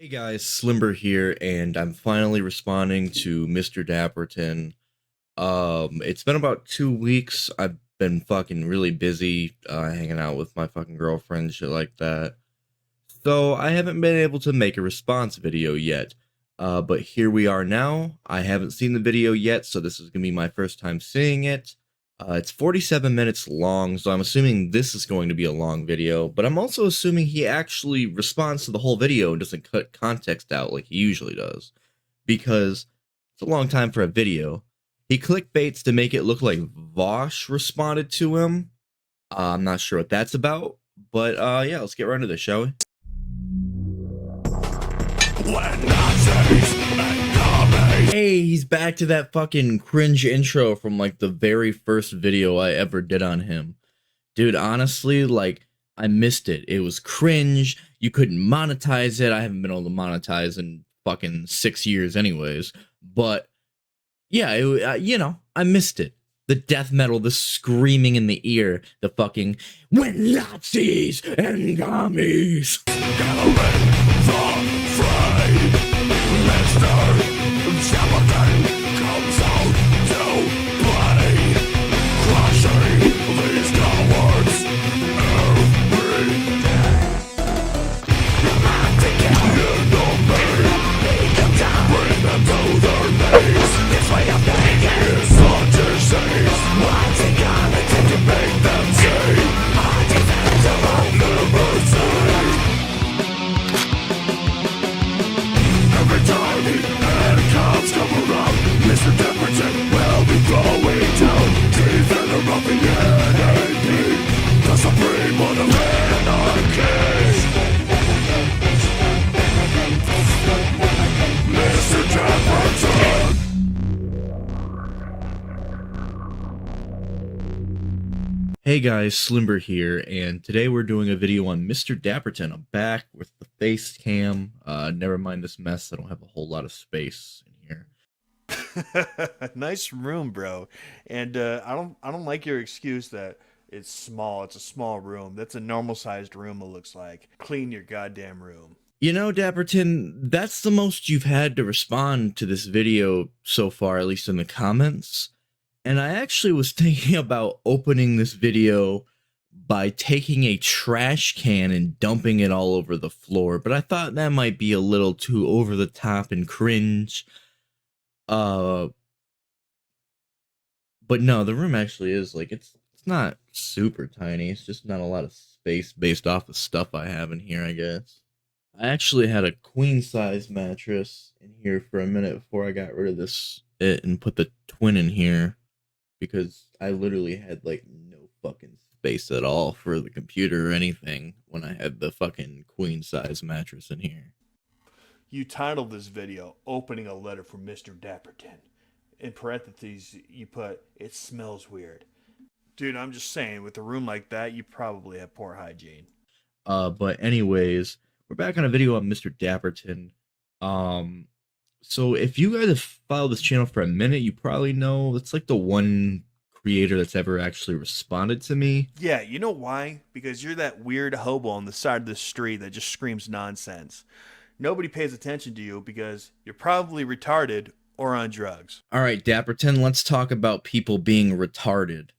Hey guys, Slimber here, and I'm finally responding to Mr. Dapperton. It's been about 2 weeks. I've been fucking really busy, hanging out with my fucking girlfriend, shit like that. So I haven't been able to make a response video yet. But here we are now. I haven't seen the video yet, so this is gonna be my first time seeing it. It's 47 minutes long, so I'm assuming this is going to be a long video, but I'm also assuming he actually responds to the whole video and doesn't cut context out like he usually does, because it's a long time for a video. He clickbaits to make it look like Vosh responded to him. I'm not sure what that's about, but yeah, let's get right into this, shall we? Hey, he's back to that fucking cringe intro from like the very first video I ever did on him. Dude, honestly, like, I missed it. It was cringe. You couldn't monetize it. I haven't been able to monetize in fucking 6 years anyways. But yeah, I missed it. The death metal, the screaming in the ear, the fucking when Nazis and commies. Mr. Dapperton will be throwing down teeth in the ruffian the supreme of the anarchy. Mr. Dapperton. Hey guys, Slimber here, and today we're doing a video on Mr. Dapperton. I'm back with the face cam. Never mind this mess, I don't have a whole lot of space in here. Nice room, bro. And I don't like your excuse that it's small. It's a small room. That's a normal sized room, it looks like. Clean your goddamn room. You know, Dapperton, that's the most you've had to respond to this video so far, at least in the comments. And I actually was thinking about opening this video by taking a trash can and dumping it all over the floor, but I thought that might be a little too over the top and cringe. But no, the room actually is like, it's not super tiny. It's just not a lot of space based off the stuff I have in here, I guess. I actually had a queen size mattress in here for a minute before I got rid of it and put the twin in here, because I literally had like no fucking space at all for the computer or anything when I had the fucking queen size mattress in here. You titled this video, Opening a Letter from Mr. Dapperton. In parentheses, you put, it smells weird. Dude, I'm just saying, with a room like that, you probably have poor hygiene. But anyways, we're back on a video on Mr. Dapperton. So if you guys have followed this channel for a minute, you probably know it's like the one creator that's ever actually responded to me. Yeah, you know why? Because you're that weird hobo on the side of the street that just screams nonsense. Nobody pays attention to you because you're probably retarded or on drugs. All right, Dapperton, let's talk about people being retarded.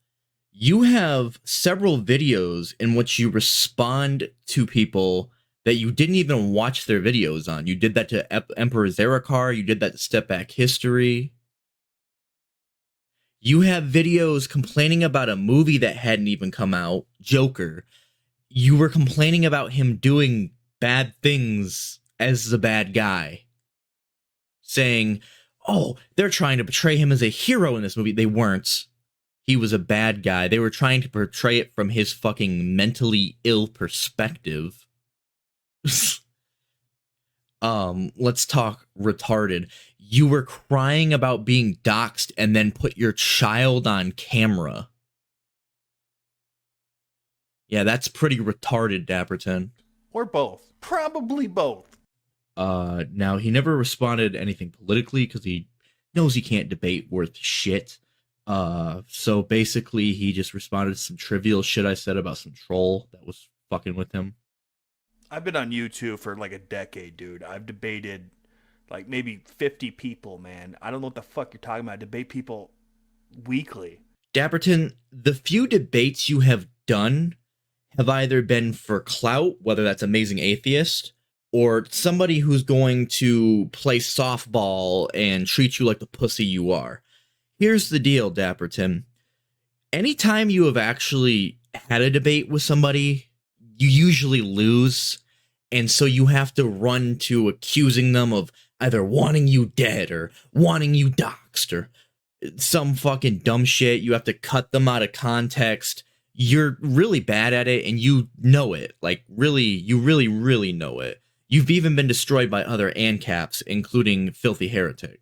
You have several videos in which you respond to people that you didn't even watch their videos on. You did that to Emperor Zerikar. You did that to Step Back History. You have videos complaining about a movie that hadn't even come out, Joker. You were complaining about him doing bad things as the bad guy, saying, oh, they're trying to portray him as a hero in this movie. They weren't. He was a bad guy. They were trying to portray it from his fucking mentally ill perspective. Let's talk retarded. You were crying about being doxxed and then put your child on camera. Yeah, that's pretty retarded, Dapperton. Or both. Probably both. Now he never responded anything politically because he knows he can't debate worth shit. So basically he just responded to some trivial shit I said about some troll that was fucking with him. I've been on YouTube for like a decade, dude. I've debated like maybe 50 people, man. I don't know what the fuck you're talking about. I debate people weekly. Dapperton, the few debates you have done have either been for clout, whether that's Amazing Atheist, or somebody who's going to play softball and treat you like the pussy you are. Here's the deal, Dapperton. Anytime you have actually had a debate with somebody, you usually lose. And so you have to run to accusing them of either wanting you dead or wanting you doxxed or some fucking dumb shit. You have to cut them out of context. You're really bad at it and you know it. Like, really, you really, really know it. You've even been destroyed by other ANCAPs, including Filthy Heretic.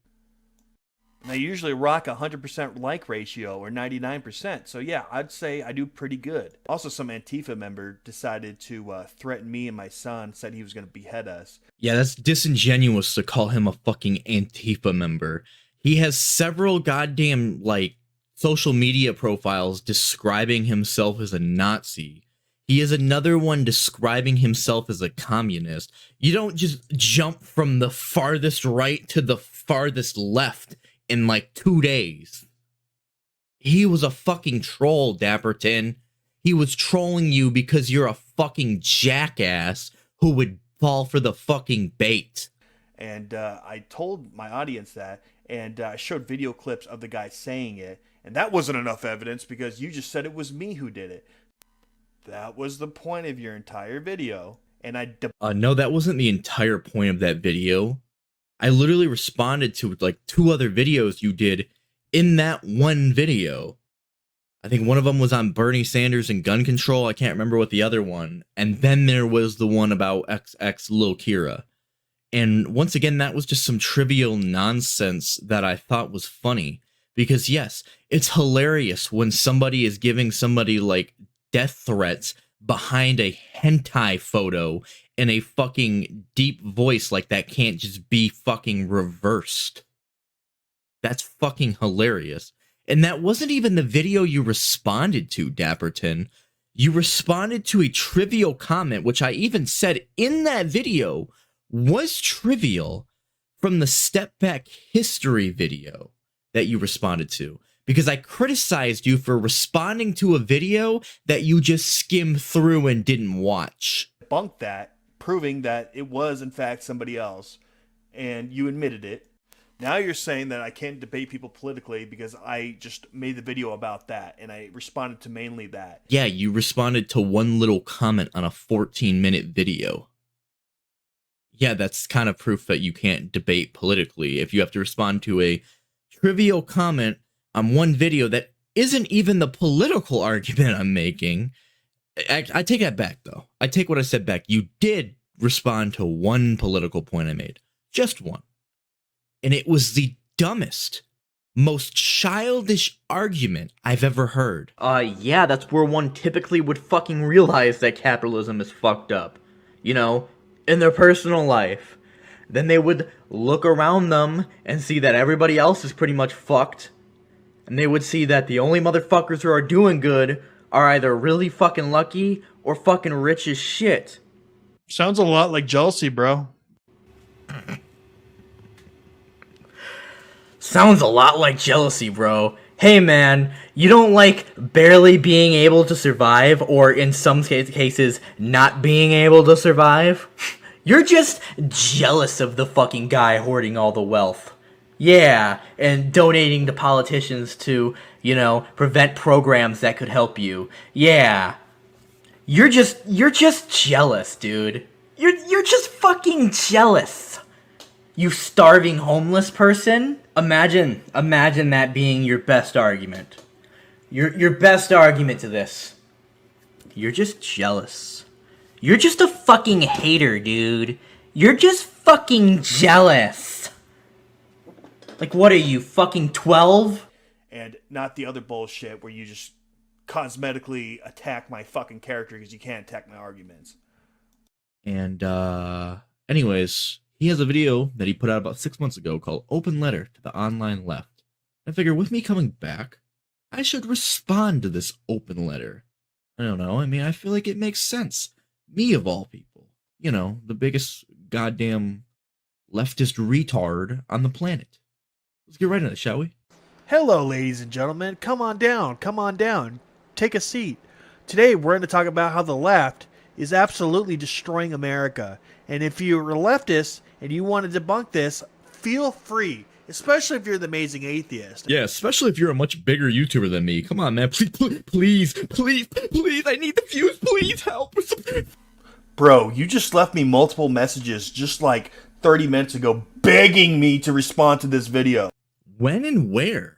And I usually rock a 100% like ratio or 99%. So yeah, I'd say I do pretty good. Also, some Antifa member decided to threaten me and my son, said he was going to behead us. Yeah, that's disingenuous to call him a fucking Antifa member. He has several goddamn, like, social media profiles describing himself as a Nazi. He has another one describing himself as a communist. You don't just jump from the farthest right to the farthest left in like 2 days. He was a fucking troll, Dapperton. He was trolling you because you're a fucking jackass who would fall for the fucking bait. And I told my audience that, and I showed video clips of the guy saying it, and that wasn't enough evidence because you just said it was me who did it. That was the point of your entire video, and no, that wasn't the entire point of that video. I literally responded to like 2 other videos you did in that one video. I think one of them was on Bernie Sanders and gun control. I can't remember what the other one. And then there was the one about XX Lil Kira. And once again, that was just some trivial nonsense that I thought was funny. Because yes, it's hilarious when somebody is giving somebody like death threats behind a hentai photo in a fucking deep voice like that can't just be fucking reversed. That's fucking hilarious. And that wasn't even the video you responded to, Dapperton. You responded to a trivial comment, which I even said in that video was trivial, from the Step Back History video that you responded to. Because I criticized you for responding to a video that you just skimmed through and didn't watch. debunked that, proving that it was in fact somebody else, and you admitted it. Now you're saying that I can't debate people politically because I just made the video about that, and I responded to mainly that. Yeah, you responded to one little comment on a 14-minute video. Yeah, that's kind of proof that you can't debate politically if you have to respond to a trivial comment on one video that isn't even the political argument I'm making. I take that back, though. I take what I said back. You did respond to one political point I made. Just one. And it was the dumbest, most childish argument I've ever heard. Yeah, that's where one typically would fucking realize that capitalism is fucked up. You know, in their personal life. Then they would look around them and see that everybody else is pretty much fucked. And they would see that the only motherfuckers who are doing good are either really fucking lucky or fucking rich as shit. Sounds a lot like jealousy, bro. Sounds a lot like jealousy, bro. Hey man, you don't like barely being able to survive, or in some cases, not being able to survive? You're just jealous of the fucking guy hoarding all the wealth. Yeah, and donating to politicians to, you know, prevent programs that could help you. Yeah. You're just jealous, dude. You're just fucking jealous. You starving homeless person? Imagine that being your best argument. Your best argument to this. You're just jealous. You're just a fucking hater, dude. You're just fucking jealous. Like, what are you, fucking 12? And not the other bullshit where you just cosmetically attack my fucking character because you can't attack my arguments. And, anyways, he has a video that he put out about 6 months ago called Open Letter to the Online Left. I figure with me coming back, I should respond to this open letter. I don't know, I mean, I feel like it makes sense. Me of all people. you know, the biggest goddamn leftist retard on the planet. Let's get right into it, shall we? Hello, ladies and gentlemen. Come on down. Come on down. Take a seat. Today, we're going to talk about how the left is absolutely destroying America. And if you're a leftist and you want to debunk this, feel free, especially if you're the amazing atheist. Yeah, especially if you're a much bigger YouTuber than me. Come on, man. Please, I need the views. Please help. Bro, you just left me multiple messages just like 30 minutes ago begging me to respond to this video. When and where?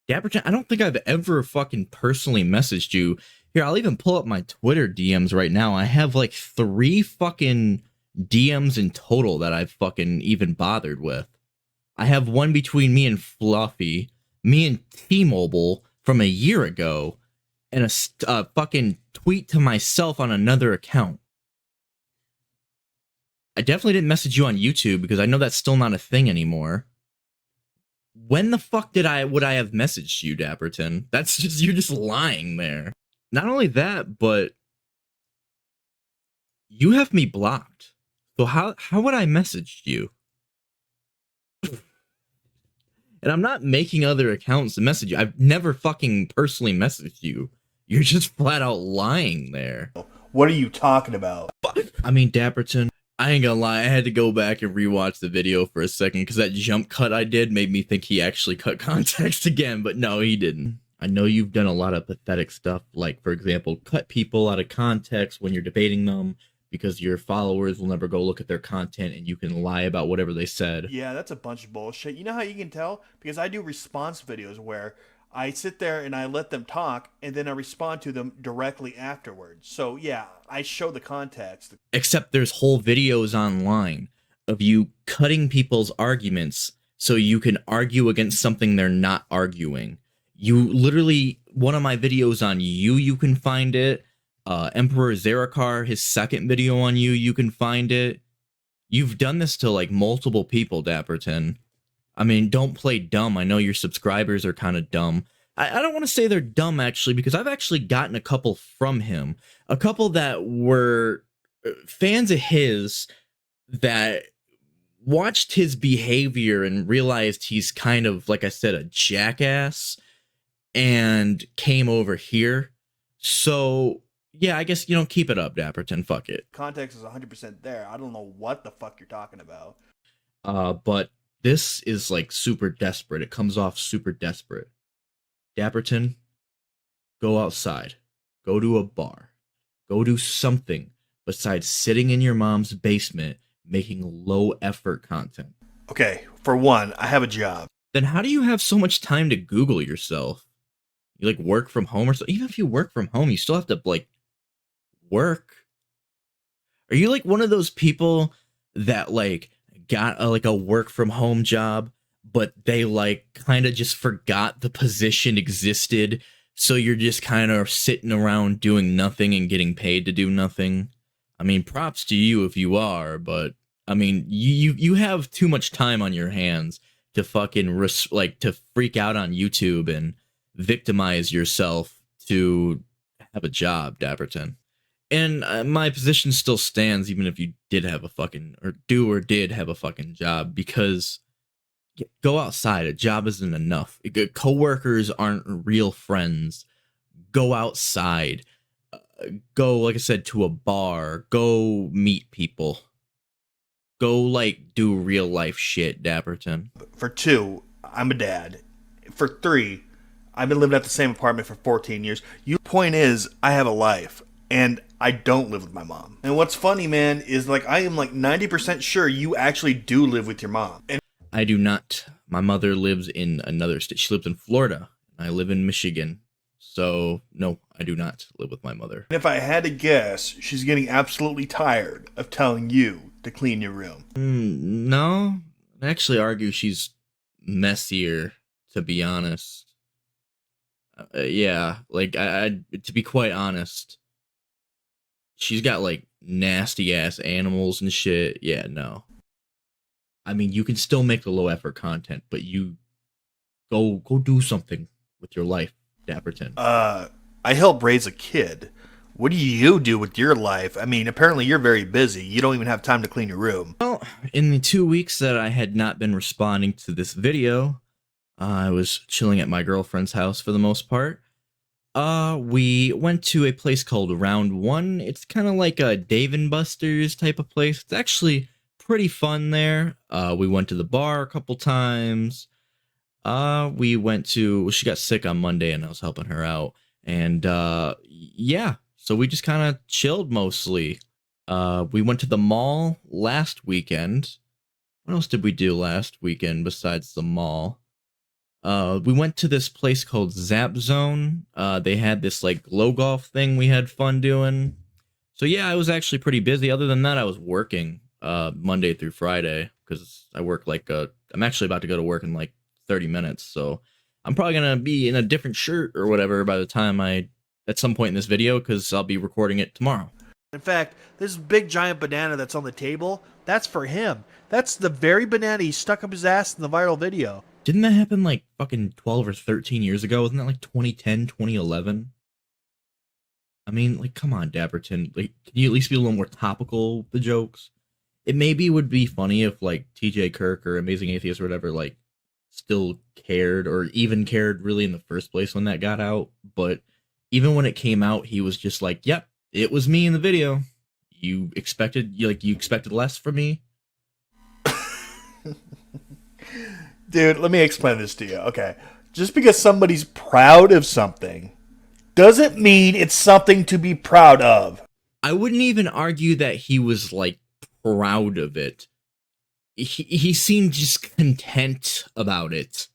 Dapperton, I don't think I've ever fucking personally messaged you. Here, I'll even pull up my Twitter DMs right now. I have like 3 fucking DMs in total that I've fucking even bothered with. I have one between me and Fluffy, me and T-Mobile from a year ago, and a fucking tweet to myself on another account. I definitely didn't message you on YouTube because I know that's still not a thing anymore. When the fuck would I have messaged you, Dapperton? That's just, you're just lying there. Not only that, but you have me blocked. So how would I message you? And I'm not making other accounts to message you. I've never fucking personally messaged you. You're just flat out lying there. What are you talking about? I mean, Dapperton, I ain't gonna lie, I had to go back and rewatch the video for a second because that jump cut I did made me think he actually cut context again, but no, he didn't. I know you've done a lot of pathetic stuff, like, for example, cut people out of context when you're debating them because your followers will never go look at their content and you can lie about whatever they said. Yeah, that's a bunch of bullshit. You know how you can tell? Because I do response videos where I sit there and I let them talk, and then I respond to them directly afterwards. So, yeah, I show the context. Except there's whole videos online of you cutting people's arguments so you can argue against something they're not arguing. You literally, one of my videos on you can find it. Emperor Zarakar, his second video on you can find it. You've done this to, like, multiple people, Dapperton. I mean, don't play dumb. I know your subscribers are kind of dumb. I don't want to say they're dumb, actually, because I've actually gotten a couple from him. A couple that were fans of his that watched his behavior and realized he's kind of, like I said, a jackass and came over here. So, yeah, I guess, you know, keep it up, Dapperton. Fuck it. Context is 100% there. I don't know what the fuck you're talking about. But this is, like, super desperate. It comes off super desperate. Dapperton, go outside. Go to a bar. Go do something besides sitting in your mom's basement making low-effort content. Okay, for one, I have a job. Then how do you have so much time to Google yourself? You, like, work from home or so? Even if you work from home, you still have to, like, work. Are you, like, one of those people that, like, got a work from home job, but they, like, kind of just forgot the position existed, so you're just kind of sitting around doing nothing and getting paid to do nothing? I mean, props to you if you are, but I mean, you have too much time on your hands to fucking to freak out on YouTube and victimize yourself to have a job, Dapperton. And my position still stands, even if you did have a fucking, or did have a fucking job, because go outside. A job isn't enough. Coworkers aren't real friends. Go outside. Go, like I said, to a bar. Go meet people. Go, like, do real life shit, Dapperton. For 2, I'm a dad. For 3, I've been living at the same apartment for 14 years. Point is, I have a life, and I don't live with my mom. And what's funny, man, is, like, I am, like, 90% sure you actually do live with your mom. And I do not. My mother lives in another state. She lives in Florida. I live in Michigan. So, no, I do not live with my mother. if I had to guess, she's getting absolutely tired of telling you to clean your room. No, I actually argue she's messier, to be honest. Yeah, like, I to be quite honest, she's got, like, nasty ass animals and shit. Yeah, no. I mean, you can still make the low effort content, but you go do something with your life, Dapperton. I helped raise a kid. What do you do with your life? I mean, apparently you're very busy. You don't even have time to clean your room. Well, in the 2 weeks that I had not been responding to this video, I was chilling at my girlfriend's house for the most part. We went to a place called Round One. It's kind of like a Dave and Buster's type of place. It's actually pretty fun there. We went to the bar a couple times. We went to, well, she got sick on Monday and I was helping her out. And, yeah, so we just kind of chilled mostly. We went to the mall last weekend. What else did we do last weekend besides the mall? We went to this place called Zap Zone. They had this like glow golf thing we had fun doing. So yeah, I was actually pretty busy. Other than that, I was working Monday through Friday because I work like I'm actually about to go to work in like 30 minutes. So I'm probably gonna be in a different shirt or whatever by the time at some point in this video because I'll be recording it tomorrow. In fact, this big giant banana that's on the table, that's for him. That's the very banana he stuck up his ass in the viral video. Didn't that happen like fucking 12 or 13 years ago? Wasn't that like 2010, 2011? I mean, like, come on, Dapperton. Like, can you at least be a little more topical with the jokes? It maybe would be funny if, like, TJ Kirk or Amazing Atheist or whatever, like, still cared or even cared really in the first place when that got out. But even when it came out, he was just like, yep, it was me in the video. You expected less from me? Dude, let me explain this to you. Okay. Just because somebody's proud of something doesn't mean it's something to be proud of. I wouldn't even argue that he was, like, proud of it. He seemed just content about it.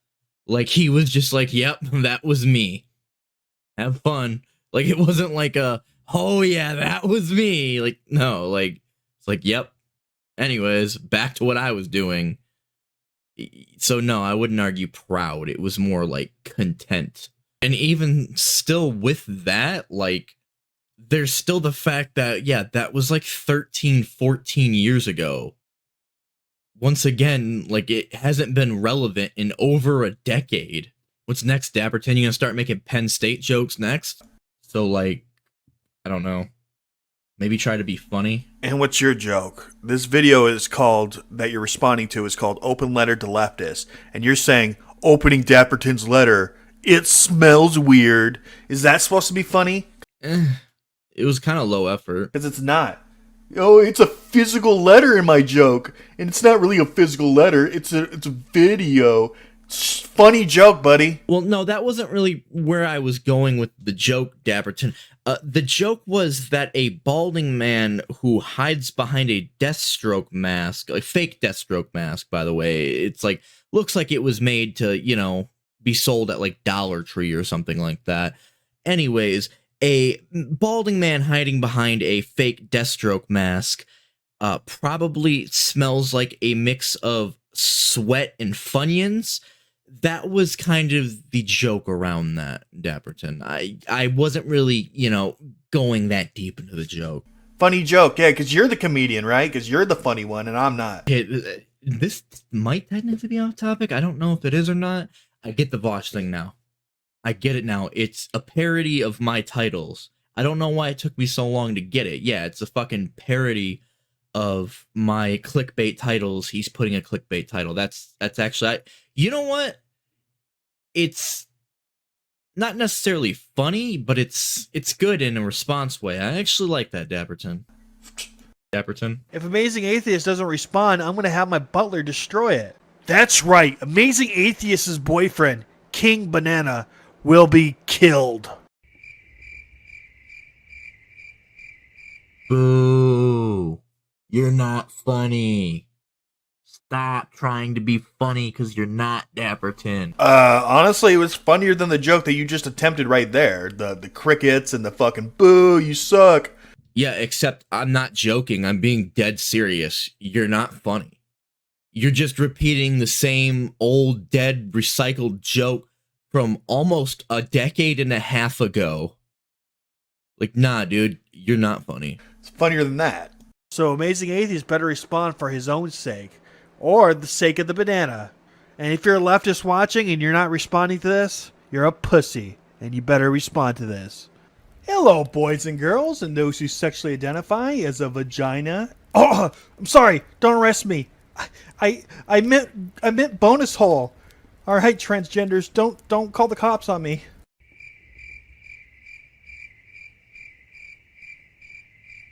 Like, he was just like, yep, that was me. Have fun. Like, it wasn't like oh yeah, that was me. Like, no, like, it's like, yep. Anyways, back to what I was doing. So no, I wouldn't argue proud. It was more like content. And even still with that, like, there's still the fact that, yeah, that was like 13, 14 years ago. Once again, like, it hasn't been relevant in over a decade. What's next, Dapperton? You gonna start making Penn State jokes next? So, like, I don't know. Maybe try to be funny. And what's your joke? This video is called, that you're responding to, is called Open Letter to Leftists. And you're saying, opening Dapperton's letter, it smells weird. Is that supposed to be funny? It was kind of low effort. Because it's not. Oh, it's a physical letter in my joke. And it's not really a physical letter. It's a video. Funny joke, buddy. Well, no, that wasn't really where I was going with the joke, Dapperton. The joke was that a balding man who hides behind a Deathstroke mask, a fake Deathstroke mask, by the way, it's like, looks like it was made to, you know, be sold at like Dollar Tree or something like that. Anyways, a balding man hiding behind a fake Deathstroke mask probably smells like a mix of sweat and Funyuns. That was kind of the joke around that, Dapperton. I wasn't really, you know, going that deep into the joke. Funny joke, yeah, because you're the comedian, right? Because you're the funny one, and I'm not. This might technically be off topic. I don't know if it is or not. I get the Vosh thing now. I get it now. It's a parody of my titles. I don't know why it took me so long to get it. Yeah, it's a fucking parody of my clickbait titles. He's putting a clickbait title. That's actually, you know what? It's not necessarily funny, but it's good in a response way. I actually like that, Dapperton. Dapperton. If Amazing Atheist doesn't respond, I'm going to have my butler destroy it. That's right. Amazing Atheist's boyfriend, King Banana, will be killed. Boo. You're not funny. Stop trying to be funny because you're not, Dapperton. Honestly, it was funnier than the joke that you just attempted right there. The crickets and the fucking boo, you suck. Yeah, except I'm not joking. I'm being dead serious. You're not funny. You're just repeating the same old, dead, recycled joke from almost a decade and a half ago. Like, nah, dude, you're not funny. It's funnier than that. So Amazing Atheist better respond for his own sake, or the sake of the banana. And if you're a leftist watching and you're not responding to this, you're a pussy, and you better respond to this. Hello, boys and girls, and those who sexually identify as a vagina. Oh, I'm sorry. Don't arrest me. I meant bonus hole. All right, transgenders, don't call the cops on me.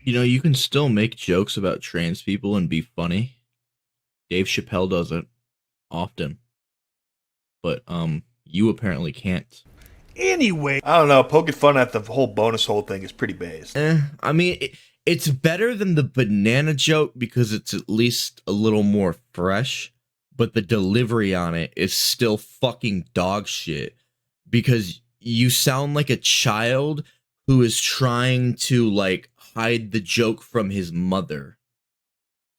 You know, you can still make jokes about trans people and be funny. Dave Chappelle does it often. But you apparently can't. Anyway, I don't know. Poking fun at the whole bonus hole thing is pretty based. I mean, it's better than the banana joke because it's at least a little more fresh, but the delivery on it is still fucking dog shit because you sound like a child who is trying to, like, hide the joke from his mother.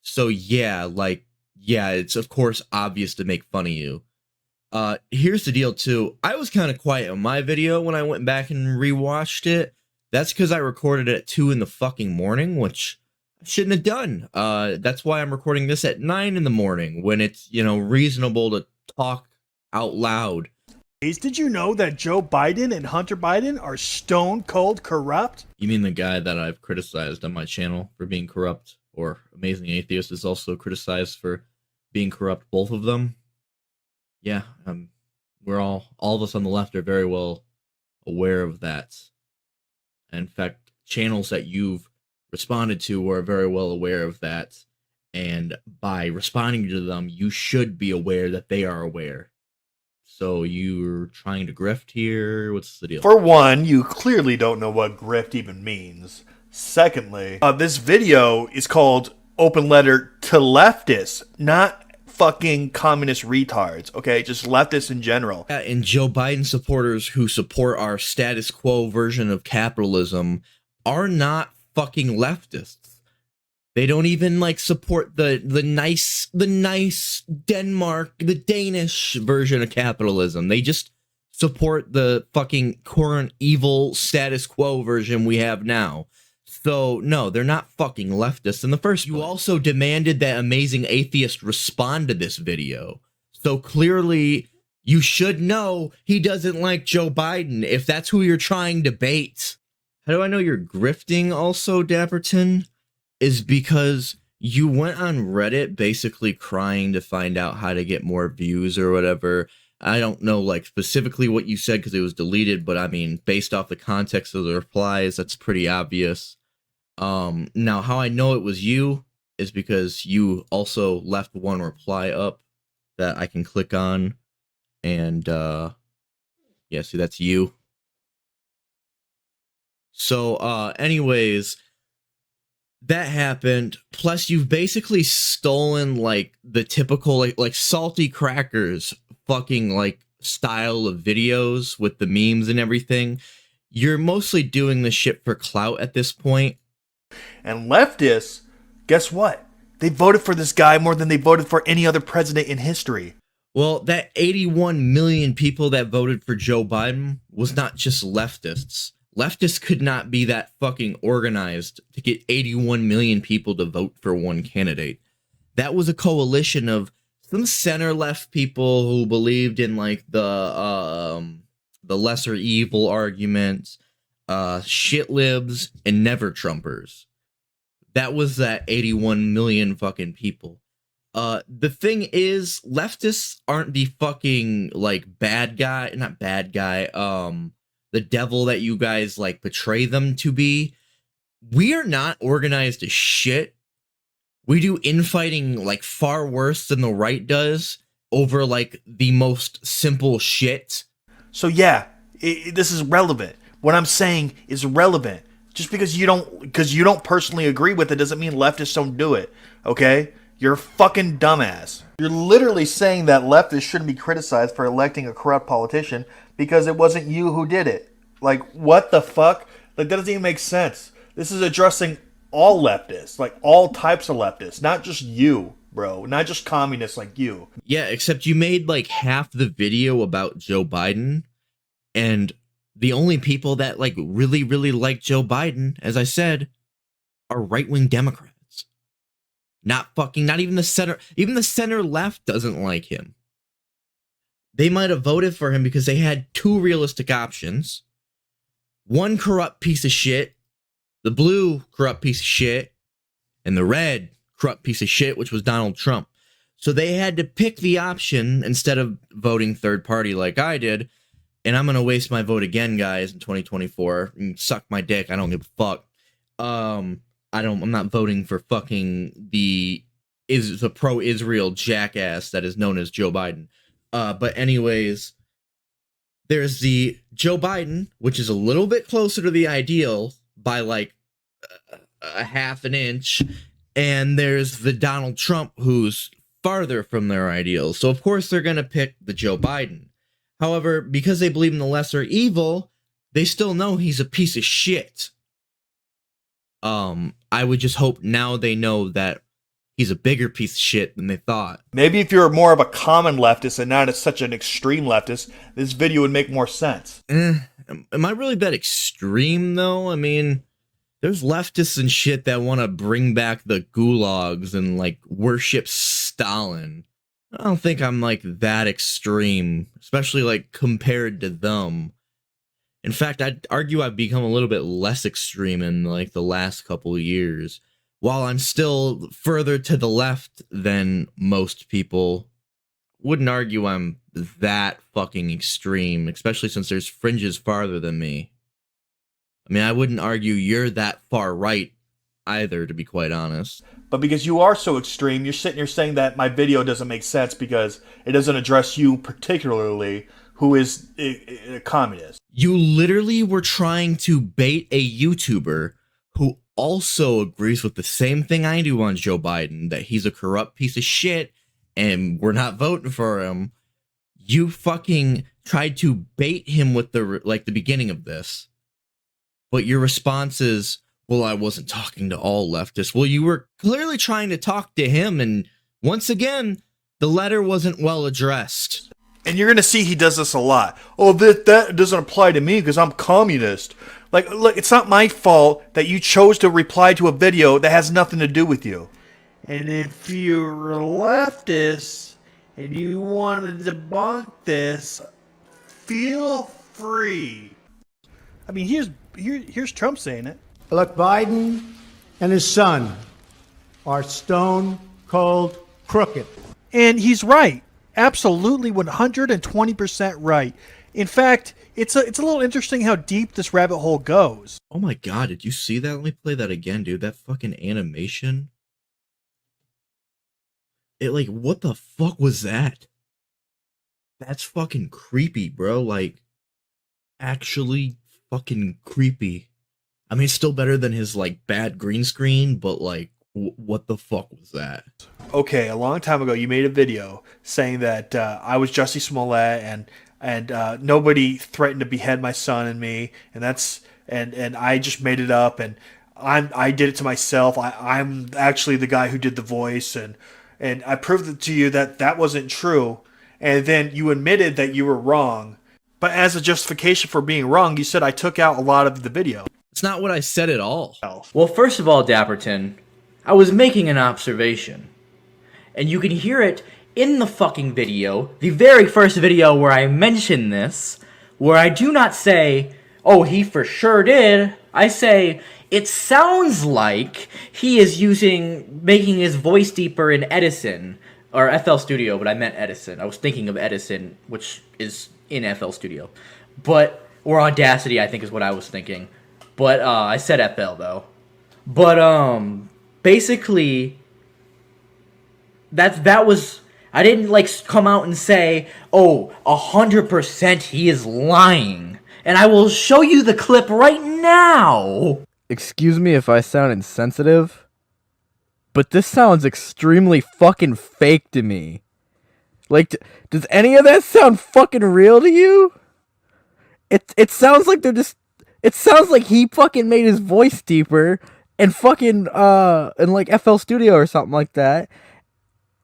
So yeah, it's of course obvious to make fun of you. Here's the deal too. I was kind of quiet on my video when I went back and rewatched it. That's because I recorded it at 2 in the fucking morning, which I shouldn't have done. That's why I'm recording this at 9 in the morning when it's, reasonable to talk out loud. Did you know that Joe Biden and Hunter Biden are stone cold corrupt? You mean the guy that I've criticized on my channel for being corrupt, or Amazing Atheist is also criticized for being corrupt, both of them? Yeah, we're all of us on the left are very well aware of that. In fact, channels that you've responded to are very well aware of that. And by responding to them, you should be aware that they are aware. So you're trying to grift here? What's the deal? For one, you clearly don't know what grift even means. Secondly, this video is called Open Letter to Leftists, not fucking communist retards, okay? Just leftists in general. Yeah, and Joe Biden supporters who support our status quo version of capitalism are not fucking leftists. They don't even, like, support the nice Denmark, the Danish version of capitalism. They just support the fucking current evil status quo version we have now. So, no, they're not fucking leftists in the first place. You also demanded that Amazing Atheist respond to this video. So clearly, you should know he doesn't like Joe Biden if that's who you're trying to bait. How do I know you're grifting also, Dapperton? Is because you went on Reddit basically crying to find out how to get more views or whatever. I don't know, like, specifically what you said because it was deleted, but I mean, based off the context of the replies, that's pretty obvious. Now, how I know it was you is because you also left one reply up that I can click on, and, yeah, see, that's you. So, anyways, that happened, plus you've basically stolen, like, the typical, like salty crackers fucking, like, style of videos with the memes and everything. You're mostly doing this shit for clout at this point. And leftists, guess what? They voted for this guy more than they voted for any other president in history. Well, that 81 million people that voted for Joe Biden was not just leftists. Leftists could not be that fucking organized to get 81 million people to vote for one candidate. That was a coalition of some center-left people who believed in, like, the lesser evil argument, shit libs, and never Trumpers. That was that 81 million fucking people. The thing is, leftists aren't the fucking, like, not bad guy, the devil that you guys, like, portray them to be. We are not organized as shit. We do infighting, like, far worse than the right does over, like, the most simple shit. So yeah, this is relevant. What I'm saying is relevant. Just because you don't personally agree with it doesn't mean leftists don't do it, okay? You're a fucking dumbass. You're literally saying that leftists shouldn't be criticized for electing a corrupt politician because it wasn't you who did it. Like, what the fuck? Like, that doesn't even make sense. This is addressing all leftists, like all types of leftists, not just you, bro. Not just communists like you. Yeah, except you made, like, half the video about Joe Biden, and the only people that, like, really, really like Joe Biden, as I said, are right-wing Democrats. Not even the center left doesn't like him. They might have voted for him because they had two realistic options. one corrupt piece of shit, the blue corrupt piece of shit, and the red corrupt piece of shit, which was Donald Trump. So they had to pick the option instead of voting third party like I did. And I'm going to waste my vote again, guys, in 2024. Suck my dick. I don't give a fuck. I'm not voting for fucking the pro-Israel jackass that is known as Joe Biden. But anyways, there's the Joe Biden, which is a little bit closer to the ideal by like a half an inch. And there's the Donald Trump, who's farther from their ideals. So of course they're going to pick the Joe Biden. However, because they believe in the lesser evil, they still know he's a piece of shit. I would just hope now they know that he's a bigger piece of shit than they thought. Maybe if you're more of a common leftist and not such an extreme leftist, this video would make more sense. Am I really that extreme, though? I mean, there's leftists and shit that want to bring back the gulags and, like, worship Stalin. I don't think I'm, like, that extreme, especially, like, compared to them. In fact, I'd argue I've become a little bit less extreme in, like, the last couple of years. While I'm still further to the left than most people, wouldn't argue I'm that fucking extreme, especially since there's fringes farther than me. I mean, I wouldn't argue you're that far right either, to be quite honest. But because you are so extreme, you're sitting here saying that my video doesn't make sense because it doesn't address you particularly, who is a communist. You literally were trying to bait a YouTuber who also agrees with the same thing I do on Joe Biden, that he's a corrupt piece of shit and we're not voting for him. You fucking tried to bait him with the beginning of this. But your response is, well, I wasn't talking to all leftists. Well, you were clearly trying to talk to him, and once again, the letter wasn't well addressed. And you're going to see he does this a lot. Oh, that doesn't apply to me because I'm communist. Like, look, it's not my fault that you chose to reply to a video that has nothing to do with you. And if you're a leftist and you want to debunk this, feel free. I mean, here's Trump saying it. Look, Biden and his son are stone cold crooked. And he's right. Absolutely 120% right. In fact, it's a little interesting how deep this rabbit hole goes. Oh my god, did you see that? Let me play that again, dude. That fucking animation. It, like, what the fuck was that? That's fucking creepy, bro. Like, actually fucking creepy. I mean, it's still better than his, like, bad green screen, but, like, what the fuck was that? Okay, a long time ago, you made a video saying that I was Jussie Smollett and nobody threatened to behead my son and me, and I just made it up, and I did it to myself. I'm actually the guy who did the voice, and I proved it to you that wasn't true, and then you admitted that you were wrong. But as a justification for being wrong, you said I took out a lot of the video. It's not what I said at all. Well, first of all, Dapperton, I was making an observation. And you can hear it in the fucking video, the very first video where I mention this, where I do not say, oh, he for sure did. I say, it sounds like he is making his voice deeper in Edison, or FL Studio, but I meant Edison. I was thinking of Edison, which is in FL Studio. Or Audacity, I think is what I was thinking. But, I said FL, though. But, basically, that was, I didn't, like, come out and say, oh, 100% he is lying. And I will show you the clip right now! Excuse me if I sound insensitive, but this sounds extremely fucking fake to me. Like, does any of that sound fucking real to you? It sounds like they're just... It sounds like he fucking made his voice deeper and fucking, in like FL Studio or something like that.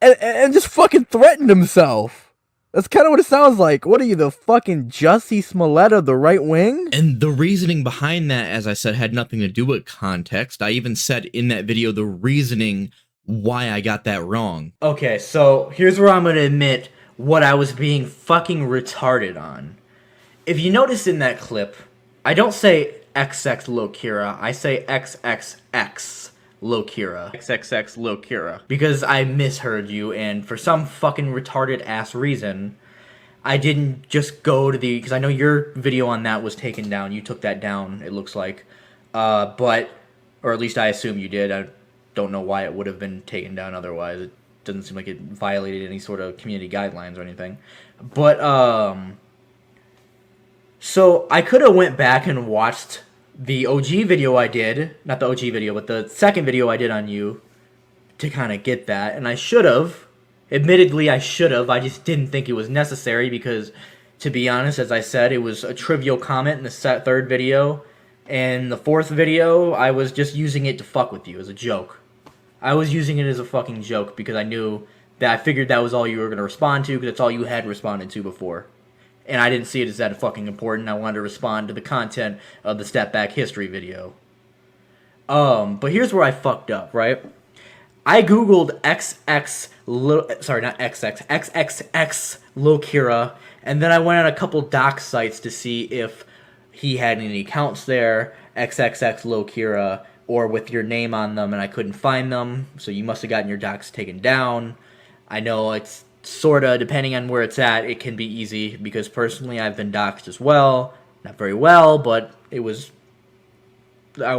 And just fucking threatened himself. That's kind of what it sounds like. What are you, the fucking Jussie Smollett of the right wing? And the reasoning behind that, as I said, had nothing to do with context. I even said in that video the reasoning why I got that wrong. Okay, so here's where I'm gonna admit what I was being fucking retarded on. If you notice in that clip, I don't say XX Lokira, I say XXX Lokira. XXX Lokira. Because I misheard you, and for some fucking retarded ass reason, I didn't just go to the... Because I know your video on that was taken down. You took that down, it looks like. But... Or at least I assume you did. I don't know why it would have been taken down otherwise. It doesn't seem like it violated any sort of community guidelines or anything. But, so I could have went back and watched the OG video I did. Not the OG video, but the second video I did on you to kind of get that. And I should have. Admittedly, I should have. I just didn't think it was necessary because, to be honest, as I said, it was a trivial comment in the third video. And the fourth video, I was just using it to fuck with you as a joke. I was using it as a fucking joke because I knew that I figured that was all you were going to respond to because it's all you had responded to before. And I didn't see it as that fucking important. I wanted to respond to the content of the Step Back History video. But here's where I fucked up, right? I googled XXX Lokira, and then I went on a couple doc sites to see if he had any accounts there, XXX Lokira, or with your name on them, and I couldn't find them, so you must have gotten your docs taken down. I know it's sorta, depending on where it's at, it can be easy, because personally I've been doxxed as well. Not very well, but it was...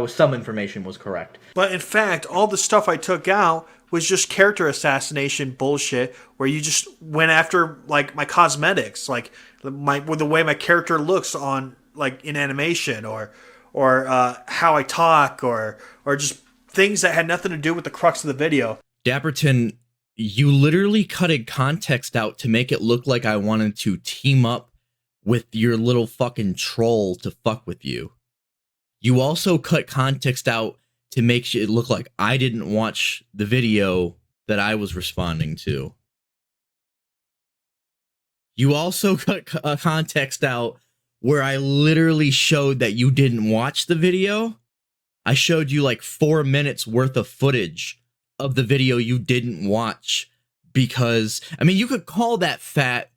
some information was correct. But in fact, all the stuff I took out was just character assassination bullshit, where you just went after like my cosmetics, like the way my character looks on like in animation, or how I talk, or just things that had nothing to do with the crux of the video. Dapperton, you literally cutted context out to make it look like I wanted to team up with your little fucking troll to fuck with you. You also cut context out to make it look like I didn't watch the video that I was responding to. You also cut context out where I literally showed that you didn't watch the video. I showed you like 4 minutes worth of footage of the video you didn't watch because, I mean, you could call that fat,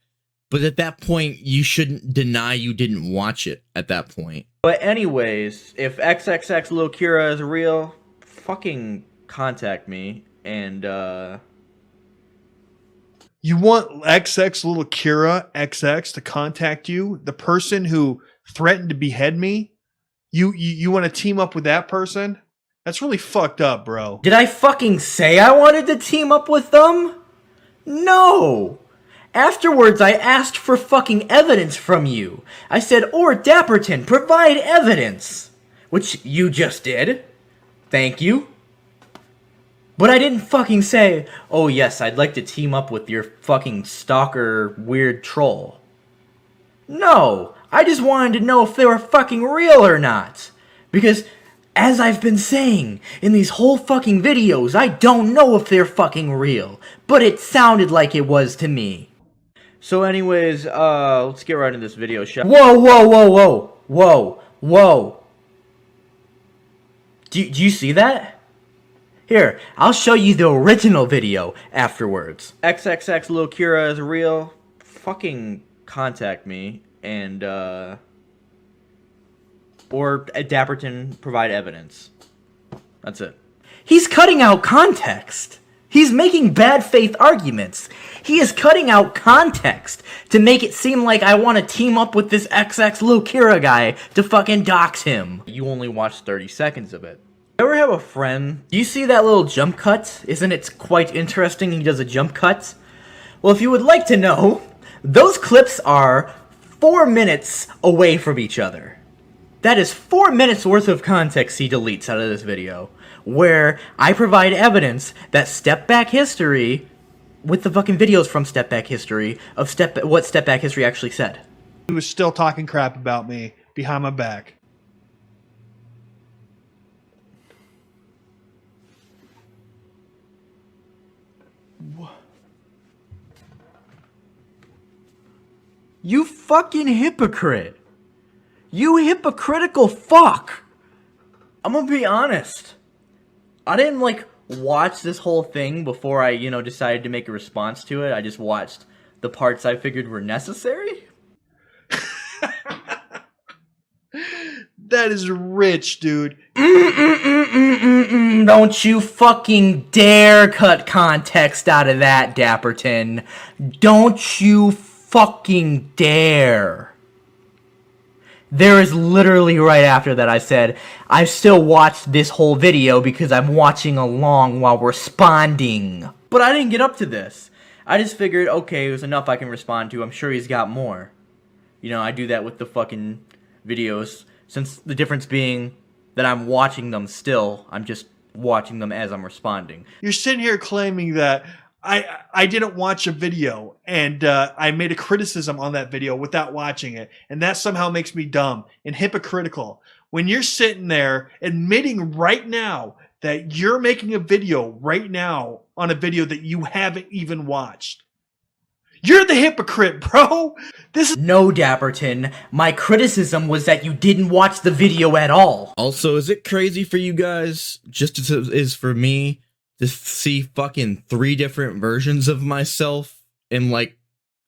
but at that point, you shouldn't deny you didn't watch it at that point. But anyways, if XXX Lokira is real, fucking contact me, and, You want XX little Kira XX to contact you? The person who threatened to behead me? You want to team up with that person? That's really fucked up, bro. Did I fucking say I wanted to team up with them? No! Afterwards, I asked for fucking evidence from you. I said, or Dapperton, provide evidence. Which you just did. Thank you. But I didn't fucking say, oh yes, I'd like to team up with your fucking stalker weird troll. No, I just wanted to know if they were fucking real or not. Because, as I've been saying in these whole fucking videos, I don't know if they're fucking real. But it sounded like it was to me. So anyways, let's get right into this video, shall we? Whoa, whoa, whoa, whoa, whoa, whoa. Do you see that? Here, I'll show you the original video afterwards. XXX Lokira is real. Fucking contact me and, or Dapperton provide evidence. That's it. He's cutting out context. He's making bad faith arguments. He is cutting out context to make it seem like I want to team up with this XX Lokira guy to fucking dox him. You only watched 30 seconds of it. You ever have a friend? Do you see that little jump cut? Isn't it quite interesting he does a jump cut? Well, if you would like to know, those clips are 4 minutes away from each other. That is 4 minutes worth of context he deletes out of this video, where I provide evidence that Step Back History, with the fucking videos from Step Back History, of what Step Back History actually said. He was still talking crap about me behind my back. You fucking hypocrite. You hypocritical fuck. I'm gonna be honest. I didn't, like, watch this whole thing before I, decided to make a response to it. I just watched the parts I figured were necessary. That is rich, dude. Don't you fucking dare cut context out of that, Dapperton. Don't you fucking dare. There is literally right after that I said, I've still watched this whole video because I'm watching along while responding. But I didn't get up to this. I just figured, okay, it was enough I can respond to. I'm sure he's got more. You know, I do that with the fucking videos. Since the difference being that I'm watching them still, I'm just watching them as I'm responding. You're sitting here claiming that I didn't watch a video and I made a criticism on that video without watching it, and that somehow makes me dumb and hypocritical. When you're sitting there admitting right now that you're making a video right now on a video that you haven't even watched. You're the hypocrite, bro. This is No, Dapperton. My criticism was that you didn't watch the video at all. Also, is it crazy for you guys, just as it is for me, to see fucking 3 different versions of myself in like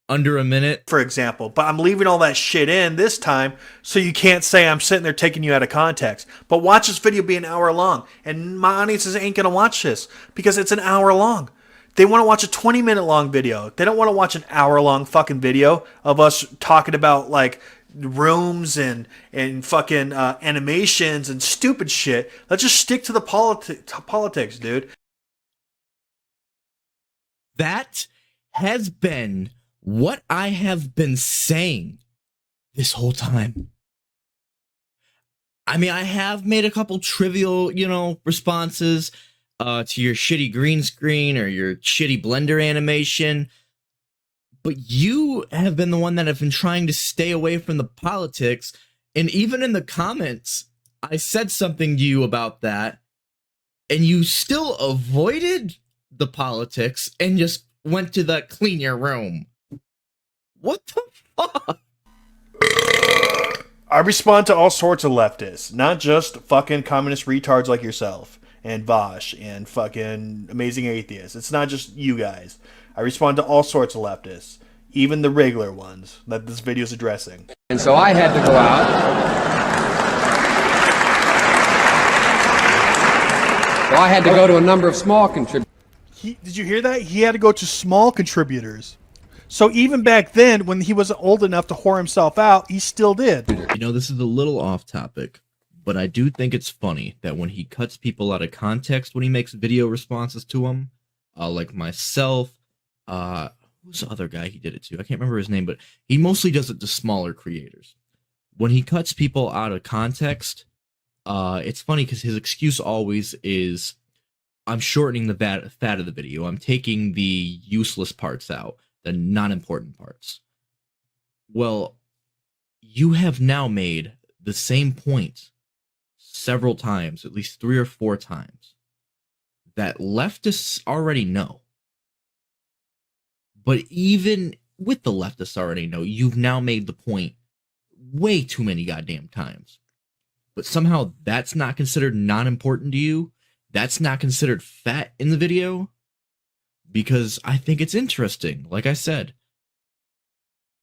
under a minute? for example, but I'm leaving all that shit in this time so you can't say I'm sitting there taking you out of context. But watch this video be an hour long, and my audiences ain't gonna watch this because it's an hour long. They want to watch a 20-minute long video. They don't want to watch an hour-long fucking video of us talking about like rooms and fucking animations and stupid shit. Let's just stick to the politics, dude. That has been what I have been saying this whole time. I mean, I have made a couple trivial, responses to your shitty green screen or your shitty Blender animation, but you have been the one that have been trying to stay away from the politics, and even in the comments, I said something to you about that, and you still avoided the politics and just went to the clean your room. What the fuck? I respond to all sorts of leftists, not just fucking communist retards like yourself and Vosh and fucking amazing atheists. It's not just you guys. I respond to all sorts of leftists, even the regular ones that this video is addressing. And so I had to go out. So I had to go to a number of small contributors. Did you hear that? He had to go to small contributors. So even back then, when he wasn't old enough to whore himself out, he still did. This is a little off topic, but I do think it's funny that when he cuts people out of context when he makes video responses to them, like myself, who's the other guy he did it to? I can't remember his name, but he mostly does it to smaller creators. When he cuts people out of context, it's funny because his excuse always is, I'm shortening the fat of the video. I'm taking the useless parts out, the non-important parts. Well, you have now made the same point several times, at least 3 or 4 times, that leftists already know. But even with the leftists already know, you've now made the point way too many goddamn times. But somehow that's not considered non-important to you. That's not considered fat in the video. Because I think it's interesting. Like I said,